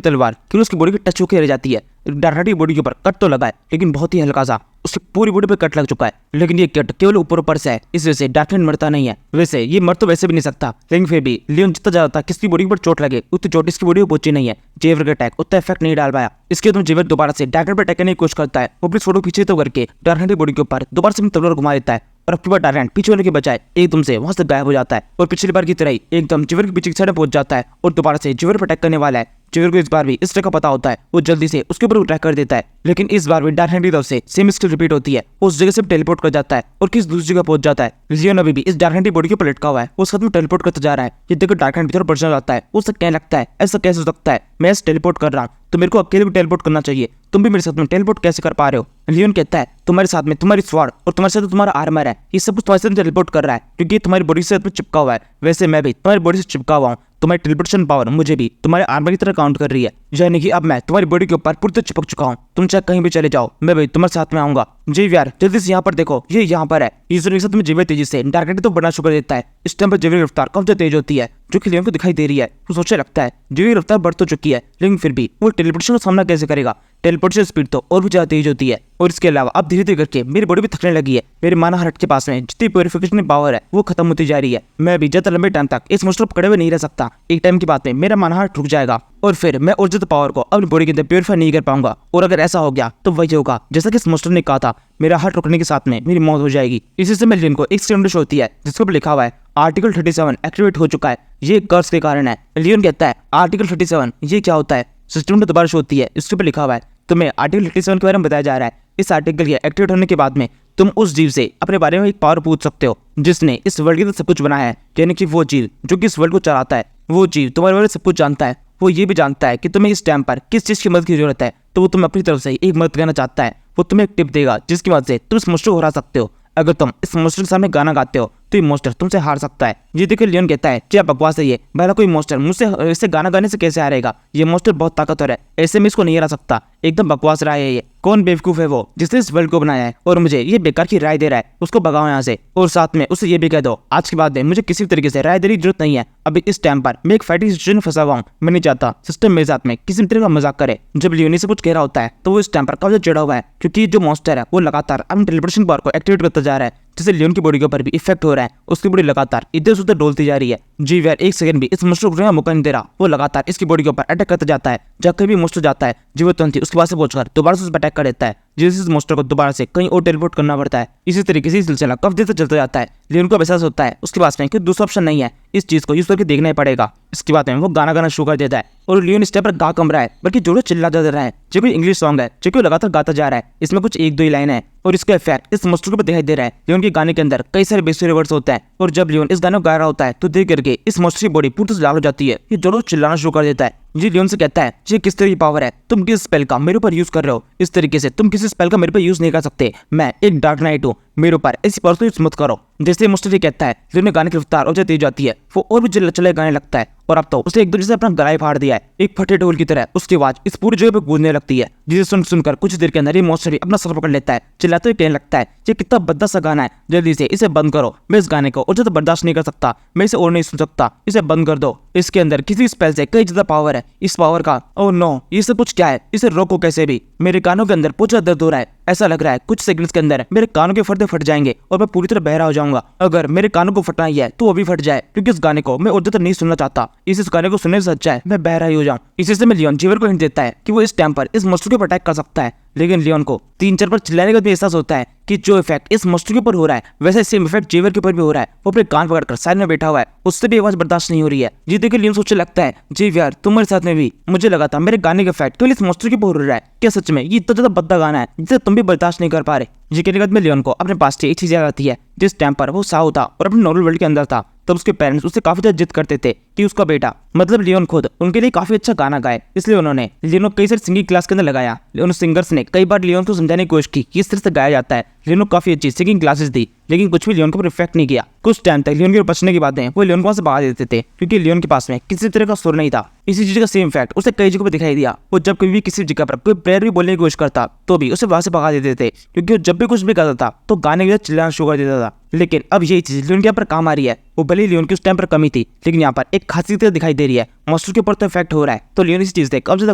तलवार केवल उसकी बॉडी की टच होकर रह जाती है। डार्क नाइट की बॉडी के ऊपर कट तो लगा है लेकिन बहुत ही हल्का सा, उसकी पूरी बॉडी पे कट लग चुका है। लेकिन ये कट केवल ऊपर ऊपर से है, इस वजह से डार्क नाइट मरता नहीं है। वैसे ये मर तो वैसे भी नहीं सकता, लेकिन फिर भी लियोन जितना ज्यादा था किसकी बॉडी पर चोट लगे उतनी चोट इसकी बॉडी को पहुंची नहीं है। जेवर का अटैक उतना इफेक्ट नहीं डाल पाया। इसके तुम जेवर दोबारा से डार्क नाइट पर अटैक करने की कोशिश करता है। वो अपनी फोटो पीछे तो करके डार्क नाइट की बॉडी के ऊपर दोबारा से अपनी तलवार घुमा देता है, और अब की बार डार्क नाइट पीछे होने के बजाय एकदम से वहां से गायब हो जाता है और पिछली बार की तरह ही एकदम जेवर के पीछे की साइड में पहुंच जाता है और दोबारा से जेवर पर अटैक करने वाला है। जेवर को इस बार भी इस तरह का पता होता है, वो जल्दी से उसके ऊपर अटैक कर देता है। लेकिन इस बार भी डार्क नाइट की तरफ से सेम स्किल रिपीट होती है, उस जगह से टेलीपोर्ट कर जाता है और किस दूसरी जगह पहुंच जाता है। लियोन अभी भी इस डार्क नाइट की बॉडी के ऊपर लटका हुआ है, वो साथ में टेलीपोर्ट करता जा रहा है। ये देखकर डार्क नाइट भीतर पड़ जाता है। उसे क्या लगता है ऐसा कैसे हो सकता है, मैं ऐसे टेलीपोर्ट कर रहा हूँ तो मेरे को अकेले भी टेलीपोर्ट करना चाहिए, तुम भी मेरे साथ में टेलीपोर्ट कैसे कर पा रहे हो। लियोन कहता है तुम्हारे साथ में तुम्हारी स्वॉर्ड और तुम्हारे साथ तुम्हारा आर्मर है, ये सब कुछ तुम्हारे साथ टेलीपोर्ट कर रहा है क्योंकि तुम्हारी बॉडी से चिपका हुआ है। वैसे मैं भी तुम्हारी बॉडी से चिपका हुआ हूँ, तुम्हारी टेलीपोर्टेशन पावर मुझे भी तुम्हारे आर्मर की तरह काउंट कर रही है, यानी कि अब मैं तुम्हारी बॉडी के ऊपर पूरी तरह चिपक चुका हूँ। तुम चाहे कहीं भी चले जाओ मैं भी तुम्हारे साथ में आऊंगा। जेव यार जल्दी से यहाँ पर देखो, ये यहाँ पर है। ये सुनने के साथ में जेवर तेजी से डार्क नाइट तो बढ़ना शुरू कर देता है। इस टाइम पर जेवर की रफ्तार काफी तेज होती है जो कि लियोन को दिखाई दे रही है। वो सोचने लगता है जेवर की रफ्तार बढ़ तो चुकी है लेकिन फिर भी वो टेलीपोर्टेशन का सामना कैसे करेगा। टेलीपोर्टेशन स्पीड तो और भी ज्यादा तेज होती है, और इसके अलावा अब धीरे धीरे करके मेरी बॉडी भी थकने लगी है। मेरे माना हट के पास में जितनी प्योरिफिकेशन पावर है वो खत्म होती जा रही है। मैं भी ज्यादा लंबे टाइम तक इस मोस्टर पकड़े हुए नहीं रह सकता। एक टाइम की बात में मेरा माना हट रुक जाएगा और फिर मैं और ज्यादा पावर को अपनी बॉडी के अंदर प्योरीफाई नहीं कर पाऊंगा, और अगर ऐसा हो गया तो वही होगा जैसा कि इस मोस्टर ने कहा था, मेरा हार्ट रुकने के साथ में मेरी मौत हो जाएगी। इसी से लियोन को एक स्क्रीन होती है जिसके ऊपर लिखा हुआ है आर्टिकल 37 एक्टिवेट हो चुका है, ये कर्स के कारण है। लियोन कहता है आर्टिकल 37 ये क्या होता है। सिस्टम में दोबारा शो होती है, इसके ऊपर लिखा हुआ है तुम्हें आर्टिकल 37 के बारे में बताया जा रहा है। इस आर्टिकल के एक्टिवेट होने के बाद में तुम उस जीव से अपने बारे में एक पावर पूछ सकते हो जिसने इस वर्ल्ड के अंदर सब कुछ बनाया है, यानी कि वो जीव जो कि इस वर्ल्ड को चलाता है। वो जीव तुम्हारे बारे में सब कुछ जानता है। वो ये भी जानता है कि तुम्हें इस टाइम पर किस चीज की मदद की जरूरत है, तो वो तुम्हें अपनी तरफ से एक मदद करना चाहता है। वो तुम्हें एक टिप देगा जिसकी मदद से तुम इस मोस्टर को हरा सकते हो। अगर तुम इस मोस्टर के सामने गाना गाते हो तो ये मोस्टर तुमसे हार सकता है। ये देखकर लियोन कहता है क्या बकवास है ये, भला कोई मोस्टर मुझसे इससे गाना गाने से कैसे हारेगा, ये मोस्टर बहुत ताकतवर है, ऐसे में इसको नहीं हरा सकता, एकदम बकवास राय है ये। कौन बेवकूफ है वो जिसने इस वर्ल्ड को बनाया है और मुझे ये बेकार की राय दे रहा है, उसको भगाओ यहाँ से। और साथ में उसे ये भी कह दो आज के बाद में मुझे किसी तरीके से राय देने की जरूरत नहीं है। अभी इस टाइम पर मैं एक फाइटिंग सिचुएशन में फंसा हुआ हूँ, मैं नहीं चाहता सिस्टम मेरे साथ में किसी तरह का मजाक करे। जब लियोन से कुछ कह रहा होता है तो वो इस टाइम पर काफी चिढ़ा हुआ है क्योंकि जो मॉन्स्टर है वो लगातार अपनी टेलीपोर्टेशन पावर को एक्टिवेट करता जा रहा है, जिससे लियोन की बॉडी के ऊपर भी इफेक्ट हो रहा है। उसकी बॉडी लगातार इधर से उधर डोलती जा रही है। जी यार एक सेकंड भी इस मोस्टर को मौका नहीं दे रहा, वो लगातार इसकी बॉडी के ऊपर अटैक करता जाता है। जब कभी मोस्टर जाता है जीव तुरंत ही उसके पास से पहुंचकर दोबारा से उस पर अटैक कर देता है, जिससे इस मोस्टर को दोबारा से कहीं और टेलीपोर्ट करना पड़ता है। इसी तरीके से सिलसिला काफी देर तक चलता जाता है। लियोन को एहसास होता है उसके पास में कोई दूसरा ऑप्शन नहीं है, इस चीज को यूज करके देखना ही पड़ेगा। इसके बाद में वो गाना गाना शुरू कर देता है और लियोन इस टाइम पर गा कम रहा है बल्कि जोर चिल्ला जा रहा है। जो कोई इंग्लिश सॉन्ग है जो कि लगातार गाता जा रहा है, इसमें कुछ एक दो ही लाइन है और इसका इफेक्ट इस मोस्टर के ऊपर दिखाई दे रहा है। लियोन के गाने के अंदर कई सारे बेसुरे वर्ड्स होते हैं और जब लियोन इस गाने को गा रहा होता है तो देख करके इस मोस्टर की बॉडी पूरी तरह लाल हो जाती है। ये जोरों चिल्लाना शुरू कर देता है। ये लियोन से कहता है ये किस तरह की पावर है, तुम किस स्पेल का मेरे ऊपर यूज कर रहे हो, इस तरीके से तुम किसी स्पेल का मेरे पर यूज नहीं कर सकते, मैं एक डार्क नाइट हूँ, मेरे ऊपर ऐसी पावर को यूज मत करो। जैसे मोस्टर ये कहता है लियोन ने गाने की रफ्तार और तेज जाती है, वो और भी चिल्ला गाने लगता है और अब तो उसने एक दूसरे से अपना गला ही फाड़ दिया है। एक फटे ढोल की तरह उसकी आवाज इस पूरी जगह पे गूंजने लगती है, जिसे सुनकर कुछ देर के अंदर ये मोस्टर अपना सर पकड़ लेता है, चिल्लाते हुए कहने लगता है ये कितना भद्दा सा गाना है, जल्दी से इसे बंद करो, मैं इस गाने को और ज्यादा बर्दाश्त नहीं कर सकता, मैं इसे और नहीं सुन सकता, इसे बंद कर दो। इसके अंदर किसी स्पेल से कई ज्यादा पावर है, इस पावर का ओह नो ये सब कुछ क्या है, इसे रोको कैसे भी। मेरे कानों के अंदर पूरा दर्द हो रहा है, ऐसा लग रहा है कुछ सेकंड्स के अंदर मेरे कानों के पर्दे फट जाएंगे और मैं पूरी तरह बहरा हो जाऊंगा। अगर मेरे कानों को फटना ही है तो वो भी फट जाए क्योंकि इस गाने को मैं और ज्यादा नहीं सुनना चाहता, इस गाने को सुनने से अच्छा है मैं बहरा ही हो जाऊं। इसी से मैं लियोन जीवर को हिंट देता है कि वो इस टाइम पर इस मोस्टर के ऊपर अटैक कर सकता है, लेकिन लियोन को 3-4 बार चिल्लाने का भी एहसास होता है कि जो इफेक्ट इस मोस्टर के ऊपर हो रहा है वैसे सेम इफेक्ट जेवर के ऊपर भी हो रहा है। वो अपने कान पकड़कर साइड में बैठा हुआ है, उससे भी आवाज बर्दाश्त नहीं हो रही है। जी देखकर लियोन सोचने लगता है जेवर तुम्हारे साथ में भी मुझे लगा था मेरे गाने का इफेक्ट तो इस मोस्टर के ऊपर हो रहा है, क्या सच में ये इतना ज्यादा भद्दा गाना है जिसे तुम भी बर्दाश्त नहीं कर पा रहे। ये कहने के बाद में लियोन को अपने पास से एक चीज याद आती है, जिस टाइम पर वो साहू था और अपने नॉर्मल वर्ल्ड के अंदर था तब उसके पेरेंट्स उससे काफी ज्यादा जिद करते थे कि उसका बेटा मतलब लियोन खुद उनके लिए काफी अच्छा गाना गाए, इसलिए उन्होंने लियोन को कई सारी सिंगिंग क्लास के अंदर लगाया। उन सिंगर्स ने कई बार लियोन को समझाने की कोशिश की कि इस तरह से गाया जाता है, लियोन को काफी अच्छी सिंगिंग क्लासेस दी, लेकिन कुछ भी लियोन को इफेक्ट नहीं किया। कुछ टाइम तक लियोन के बचने की बातें वो लियोन को वहां से भगा देते थे, क्योंकि लियोन के पास में किसी तरह का सुर नहीं था। इसी चीज का सेम फैक्ट उसे कई जगह पर दिखाई दिया। वो जब कभी भी किसी जगह पर कोई प्रेयर भी बोलने की कोशिश करता तो भी उसे वहां से भगा देते थे, क्योंकि वो जब भी कुछ भी करता था तो गाने के लिए चिल्लाना शुरू कर देता था। लेकिन अब यही चीज लियोन के यहाँ पर काम आ रही है। वो भले लियोन की उस टाइम पर कमी थी, लेकिन यहाँ पर एक खासियत दिखाई दे रही है, मॉन्स्टर के ऊपर तो इफेक्ट हो रहा है। तो लियोन इस चीज से काफी ज्यादा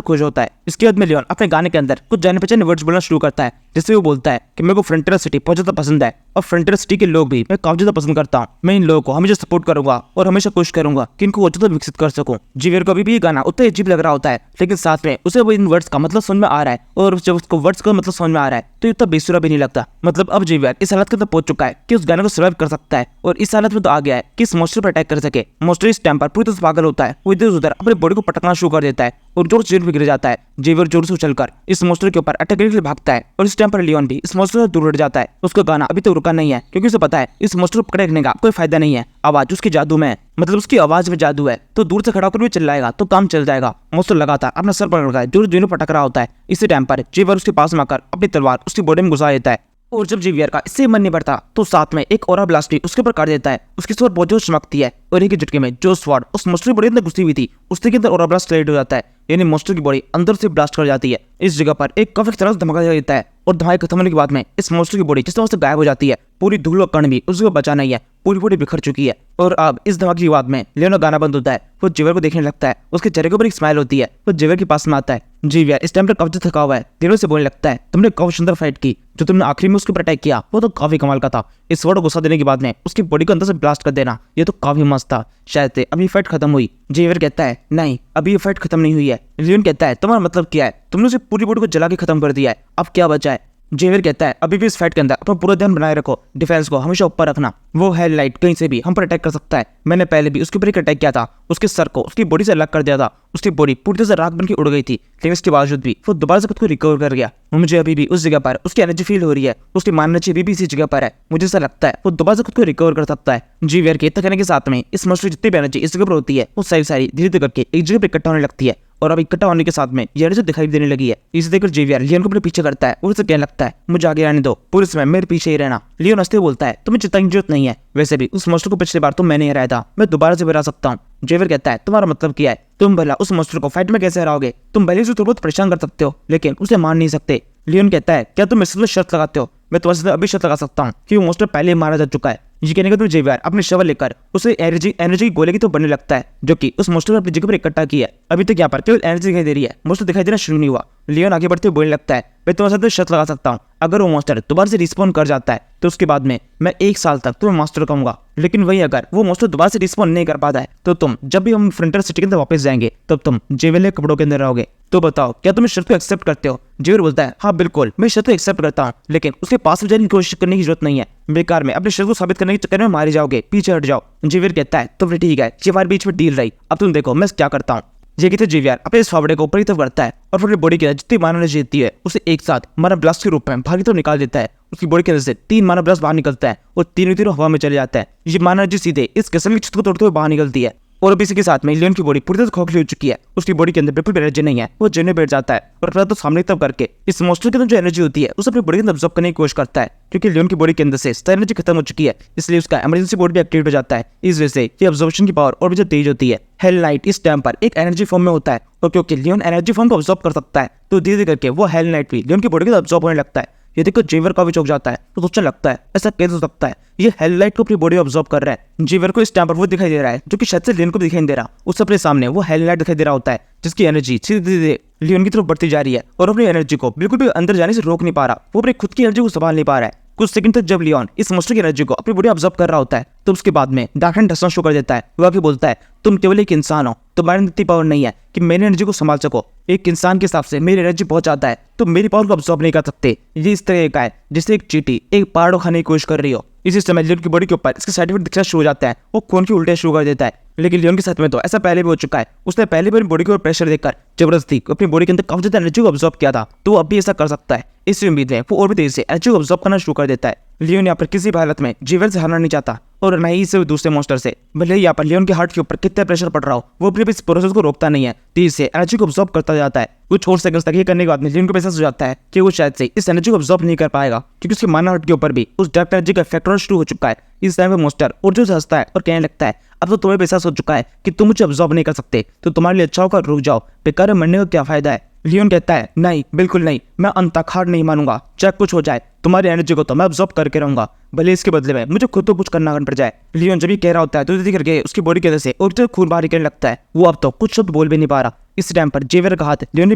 खुश होता है। इसके बाद में लियोन अपने गाने के अंदर कुछ जाने पहचाने वर्ड्स बोलना शुरू करता है, जिससे वो बोलता है कि मेरे को फ्रंटियर सिटी बहुत ज्यादा पसंद है और फ्रंटियर सिटी के लोग भी मैं काफी ज्यादा पसंद करता हूँ। मैं इन लोगों को हमेशा सपोर्ट करूंगा और हमेशा कोशिश करूंगा कि इनको और ज्यादा विकसित कर सकूं। जीवियर को अभी भी ये गाना उतना अजीब लग रहा होता है, लेकिन साथ में उसे वो इन वर्ड्स का मतलब समझ में आ रहा है, और जब उसको वर्ड्स का मतलब समझ में आ रहा है तो ये उतना बेसुरा भी नहीं लगता। मतलब अब जीवियर इस हालत तक पहुंच चुका है कि उस गाने को सर्वाइव कर सकता है, और इस हालत में तो आ गया है कि इस मॉन्स्टर पर अटैक कर सके। मॉन्स्टर इस टाइम पर पूरी तरह से पागल होता है। वो इधर उधर अपने बॉडी को पटकना शुरू कर देता है और जोर से गिर जाता है। जीवियर जोर से उछलकर इस मॉन्स्टर के ऊपर अटैक करने के लिए भागता है, और इस टाइम पर लियोन भी इस मॉन्स्टर से दूर हट जाता है। उसका गाना अभी तक रुका नहीं है, क्योंकि उसे पता है इस मॉन्स्टर को पकड़े रखने का कोई फायदा नहीं है। आवाज उसकी जादू में है, मतलब उसकी आवाज में जादू है, तो दूर से खड़ा होकर भी चिल्लाएगा तो काम चल जाएगा। मॉन्स्टर लगातार अपना सर पकड़कर जोर जोर पटक रहा होता है। इसी टाइम पर जीवियर उसके पास में आकर अपनी तलवार उसकी बॉडी में घुसा देता है, और जब जीवियर का इससे मन नहीं बढ़ता तो साथ में एक और ब्लास्ट भी उसके ऊपर काट देता है। उसकी स्वॉर्ड बहुत जोर चमकती है, और एक झटके में जो स्वॉर्ड उस मॉन्स्टर की बॉडी अंदर घुसी हुई थी उसके अंदर और ब्लास्ट क्रिएट हो जाता है, यानी मॉन्स्टर की बॉडी अंदर से ब्लास्ट कर जाती है। इस जगह पर एक काफी तरह से धमाका देता है, और धमाके खत्म होने के बाद में इस मॉन्स्टर की बॉडी जिस तरह से गायब हो जाती है। पूरी धूल और कण भी उसको बचा नहीं है, पूरी बॉडी बिखर चुकी है। और अब इस धमाके के बाद में लियोन का गाना बंद होता है। वो जीवियर को देखने लगता है, उसके चेहरे के ऊपर एक स्माइल होती है। वो जीवियर के पास में आता है। जीवियर इस टाइम पर काफी थका हुआ है। लियोन से बोलने लगता है, तुमने काफी सुंदर फाइट की, जो तुमने आखिरी में उसके ऊपर अटैक किया वो तो काफी कमाल का था। इस वर्ड को गुस्सा देने के बाद में उसकी बॉडी को अंदर से ब्लास्ट कर देना, ये तो काफी मस्त था। शायद से अभी फाइट खत्म हुई। जीवियर कहता है, नहीं अभी ये फाइट खत्म नहीं हुई है। लियोन कहता है, तुम्हारा मतलब क्या है? तुमने उसे पूरी बॉडी को जला के खत्म कर दिया है, अब क्या बचा है? जीवियर कहता है, अभी भी इस फाइट के अंदर अपना पूरा ध्यान बनाए रखो, डिफेंस को हमेशा ऊपर रखना। वो हेल लाइट कहीं से भी हम पर अटैक कर सकता है। मैंने पहले भी उसके ऊपर एक अटैक किया था, उसके सर को उसकी बॉडी से अलग कर दिया था। उसकी बॉडी पूरी तरह से राख बन के उड़ गई थी, लेकिन इसके बावजूद भी वो दोबारा से खुद को रिकवर कर गया। मुझे अभी भी उस जगह पर उसकी एनर्जी फील हो रही है, उसकी मान एनर्जी अभी भी इसी जगह पर है। मुझे ऐसा लगता है वो दोबारा से खुद को रिकवर कर सकता है। जीवियर के इतना करने के साथ में इस मॉन्स्टर की जितनी भी एनर्जी इस जगह पर होती है वो सारी धीरे धीरे करके एक जगह पर इकट्ठा होने लगती है, और अब इकट्ठा होने के साथ में ये एनर्जी दिखाई देने लगी है। इसे देखकर जीवियर लियोन को अपने पीछे करता है और उसे कहने लगता है, मुझे आगे आने दो, पूरे समय मेरे पीछे ही रहना। लियोन हंसते बोलता है, तुम्हें चिंता की जरूरत नहीं है, वैसे भी उस मॉन्स्टर को पिछली बार तो मैंने हराया था, मैं दोबारा से हरा सकता हूँ। जीवियर कहता है, तुम्हारा मतलब क्या है? तुम भला उस मॉन्स्टर को फाइट में कैसे हराओगे? तुम भले उसे बहुत परेशान कर सकते हो, लेकिन उसे मार नहीं सकते। लियोन कहता है, क्या तुम इससे शर्त लगाते हो? मैं तुम्हारे साथ अभी शर्त लगा सकता हूँ कि वो मॉन्स्टर पहले मारा जा चुका है। ये कहने के बाद जीवियर अपने शवल लेकर उसे एनर्जी की गोले की तो बनने लगता है, जो कि उस मॉन्स्टर ने अपनी जगह पर इकट्ठा की है। अभी तक यहाँ पर केवल एनर्जी दिखाई दे रही है, मॉन्स्टर दिखाई देना शुरू नहीं हुआ। लियोन आगे बढ़ते हुए बोलने लगता है, मैं तुम्हारे साथ शर्त लगा सकता हूँ, अगर वो मॉन्स्टर दोबारा से रिस्पॉन्ड कर जाता है तो उसके बाद में मैं 1 साल तक तुम्हें मास्टर कहूंगा। लेकिन वही अगर वो मॉन्स्टर दोबारा से रिस्पॉन्ड नहीं कर पाता है तो तुम जब भी हम फ्रंटियर सिटी के अंदर वापस जाएंगे तब तुम जीवियर कपड़ों के अंदर रहोगे। तो बताओ, क्या तुम इस शर्त को एक्सेप्ट करते हो? जीवियर बोलता है, हाँ बिल्कुल, मैं शर्त को एक्सेप्ट करता हूँ, लेकिन उसके पास में जाने की कोशिश करने की जरूरत नहीं है। बेकार में अपने शर्त को साबित करने के चक्कर में मारे जाओगे, पीछे हट जाओ। जीवियर कहता है, तो फिर ठीक है, ये हमारे बीच में डील रही, अब तुम देखो मैं क्या करता हूँ। ये कहते जीवियर अपने इस फावड़े को ऊपर की तरफ करता है और अपनी बॉडी के अंदर जितनी माना एनर्जी देती है उसे एक साथ माना ब्लास्ट के रूप में बाहर की तरफ निकाल देता है। उसकी बॉडी के अंदर से 3 माना ब्लास्ट बाहर निकलता है और तीनों हवा में चले जाता है। ये माना एनर्जी सीधे इस कसम की छत को तोड़ते हुए बाहर निकलती है, और अब इसी के साथ में लियोन की बॉडी पूरी तरह से खोखली हो चुकी है। उसकी बॉडी के अंदर बिल्कुल भी एनर्जी नहीं है। वो जमीन बैठ जाता है और अपना तो सामने तब करके इस मॉन्स्टर के अंदर जो एनर्जी होती है उसे अपनी बॉडी के अंदर अब्सॉर्ब करने की कोशिश करता है, क्योंकि लियोन की बॉडी के अंदर से एनर्जी खत्म हो चुकी है, इसलिए उसका इमरजेंसी मोड भी एक्टिवेट हो जाता है। इस वजह से ये अब्जॉर्प्शन की पावर और भी तेज होती है। हेल नाइट इस टाइम पर एक एनर्जी फॉर्म में होता है, और क्योंकि लियोन एनर्जी फॉर्म को अब्सॉर्ब कर सकता है तो धीरे धीरे करके वो हेल नाइट भी लियोन की बॉडी के अंदर अब्सॉर्ब होने लगता है। ये देखो जीवियर का भी चौक जाता है, तो सोचने लगता है ऐसा कैसे हो सकता है, ये हेल लाइट को अपनी बॉडी में अब्सॉर्ब कर रहा है। जीवियर को इस टाइम पर वो दिखाई दे रहा है जो कि शायद से लियोन को दिखाई नहीं दे रहा। उससे अपने सामने वो हेल लाइट दिखाई दे रहा होता है, जिसकी एनर्जी धीरे धीरे लियोन की तरफ बढ़ती जा रही है, और अपनी एनर्जी को बिल्कुल भी अंदर जाने से रोक नहीं पा रहा। वो अपनी खुद की एनर्जी को संभाल नहीं पा रहा है। कुछ सेकंड तक जब लियोन इस मॉन्स्टर की एनर्जी को अपनी बॉडी ऑब्जर्व कर रहा होता है तो उसके बाद में डार्कनेस ढसना शुरू कर देता है। वो आके बोलता है, तुम केवल एक इंसान हो, तुम्हारे अंदर इतनी पावर नहीं है कि मेरी एनर्जी को संभाल सको। एक इंसान के हिसाब से मेरी एनर्जी बहुत ज्यादा है, तो मेरी पावर को ऑब्जर्व नहीं कर सकते। ये इस तरह का है जैसे एक चींटी एक पहाड़ को खाने की कोशिश कर रही हो। इसी समय लियोन की बॉडी के ऊपर इसके साइड इफेक्ट दिखना शुरू हो जाता है। वो खून की उल्टे शुरू कर देता है, लेकिन लियोन के साथ में तो ऐसा पहले भी हो चुका है। उसने पहले भी अपनी बॉडी के ऊपर प्रेशर देकर जबरदस्ती अपनी बॉडी के अंदर काफी ज्यादा एनर्जी को ऑब्जर्व किया था, तो वो अब भी ऐसा कर सकता है। इसी उम्मीद में वो और भी तेजी से एनर्जी को ऑब्जर्व करना शुरू कर देता है। लियोन यहाँ पर किसी भी हालत में जीवियर से हारना नहीं चाहता। और न ही सिर्फ दूसरे मॉन्स्टर से। भले ही यहाँ पर लियोन के हार्ट के ऊपर कितना प्रेशर पड़ रहा हो, वो अपने इस प्रोसेस को रोकता नहीं है, तेज से एनर्जी को ऑब्जॉर्ब करता जाता है। कुछ और सेकंड्स तक ये करने के बाद में लियोन को एहसास हो जाता है कि वो शायद से इस एनर्जी को ऑब्जॉर्ब नहीं कर पाएगा, क्योंकि उसके माना हार्ट के ऊपर भी उस डार्क एनर्जी का इफेक्ट होना शुरू हो चुका है। इस टाइम पे मॉन्स्टर और जो हंसता है और कहने लगता है, अब तो तुम्हें भी एहसास हो चुका है कि तुम मुझे ऑब्जॉर्ब नहीं कर सकते, तो तुम्हारे लिए अच्छा होगा रुक जाओ, बेकार मरने का क्या फायदा है। लियोन कहता है, नहीं बिल्कुल नहीं, मैं अंत तक हार नहीं मानूंगा, चाहे कुछ हो जाए, तुम्हारी एनर्जी को तो मैं ऑब्जॉर्ब करके रहूंगा, भले इसके बदले में मुझे खुद तो कुछ करना पड़ जाए। लियोन जब ये कह रहा होता है तो धीरे करके उसकी बॉडी के अंदर से और खून बाहर निकलने लगता है। वो अब तो कुछ शब्द बोल भी नहीं पा रहा। इस टाइम पर जेवियर का हाथ लियोन की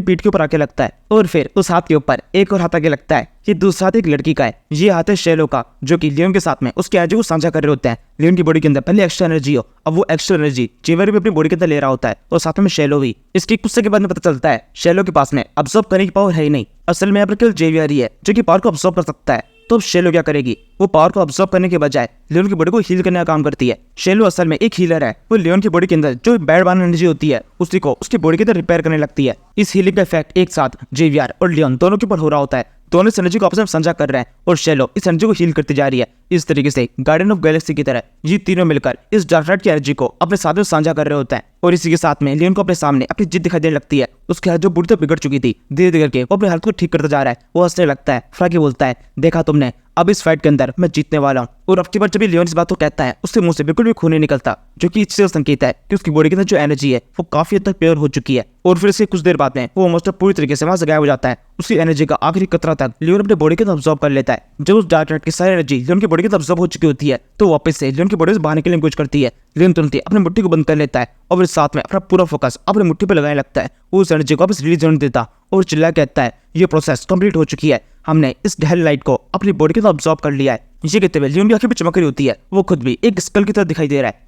पीठ के ऊपर आके लगता है और फिर उस हाथ के ऊपर एक और हाथ आके लगता है। ये दूसरा हाथ एक लड़की का है, ये हाथ है शेलो का, जो कि लियोन के साथ में उसकी एनर्जी को साझा कर रहे होते हैं। लियोन की बॉडी के अंदर पहले एक्स्ट्रा एनर्जी हो, अब वो एक्स्ट्रा एनर्जी जेवियर भी अपनी बॉडी के अंदर ले रहा होता है और साथ में शेलो भी। इसकी कुछ सेकंड बाद में पता चलता है शेलो के पास में ऑब्जॉर्ब करने की पावर है ही नहीं, असल में यहाँ पर केवल जेवियर ही है जो कि पावर को ऑब्जॉर्ब कर सकता है। तो अब शेलो क्या करेगी, वो पावर को ऑब्जॉर्ब करने के बजाय लियोन की बॉडी को हील करने का काम करती है। शेलो असल में एक हीलर है, वो लियोन की बॉडी के अंदर जो बैड बान एनर्जी होती है उसी को उसकी बॉडी के अंदर रिपेयर करने लगती है। इस हीलिंग का इफेक्ट एक साथ जेवियर और लियोन दोनों के ऊपर हो रहा होता है। दोनों इस एनर्जी को आपस में साझा कर रहे हैं और शेलो इस एनर्जी को हील करती जा रही है। इस तरीके से गार्डियन ऑफ गैलेक्सी की तरह ये तीनों मिलकर इस डार्क की एनर्जी को अपने साथ में साझा कर रहे होते हैं और इसी के साथ में लियोन को अपने सामने अपनी जिद दिखाई देने लगती है। उसकी हालत जो बुरी तो बिगड़ चुकी थी, धीरे धीरे करके वो अपनी हालत को ठीक करता जा रहा है। वो हंसने लगता है, फ्राकी बोलता है, देखा तुमने, अब इस फाइट के अंदर मैं जीतने वाला हूँ। और अब की बार जब लियोन इस बात को कहता है, उसके मुंह से बिल्कुल भी खून नहीं निकलता, जो कि इससे संकेत है कि उसकी बॉडी के अंदर जो एनर्जी है वो काफी हद तक प्योर हो चुकी है। और फिर इसके कुछ देर बाद में वो मॉन्स्टर पूरी तरीके से वहां से गायब हो जाता है। उसकी एनर्जी का आखिरी कतरा तक लियोन अपने बॉडी के अंदर ऑब्जॉर्ब कर लेता है। जब उस डार्क नाइट की सारी एनर्जी लियोन की बॉडी के अंदर ऑब्जॉर्ब हो चुकी होती है, तो वापस से लियोन की बॉडी से बाहर निकलने की कोशिश करती है। लियोन तुरंत ही अपनी मुट्ठी को बंद कर लेता है और फिर साथ में अपना पूरा फोकस अपनी मुट्ठी पर लगाने लगता है। वो उस एनर्जी को वापस रिलीज होने देता और चिल्ला कहता है, ये प्रोसेस कंप्लीट हो चुकी है, हमने इस ढल लाइट को अपनी बॉडी के अंदर ऑब्जॉर्ब कर लिया है। ये कहते हुए लियोन की आंखें भी चमक रही होती है, वो खुद भी एक स्कल की तरह दिखाई दे रहा है।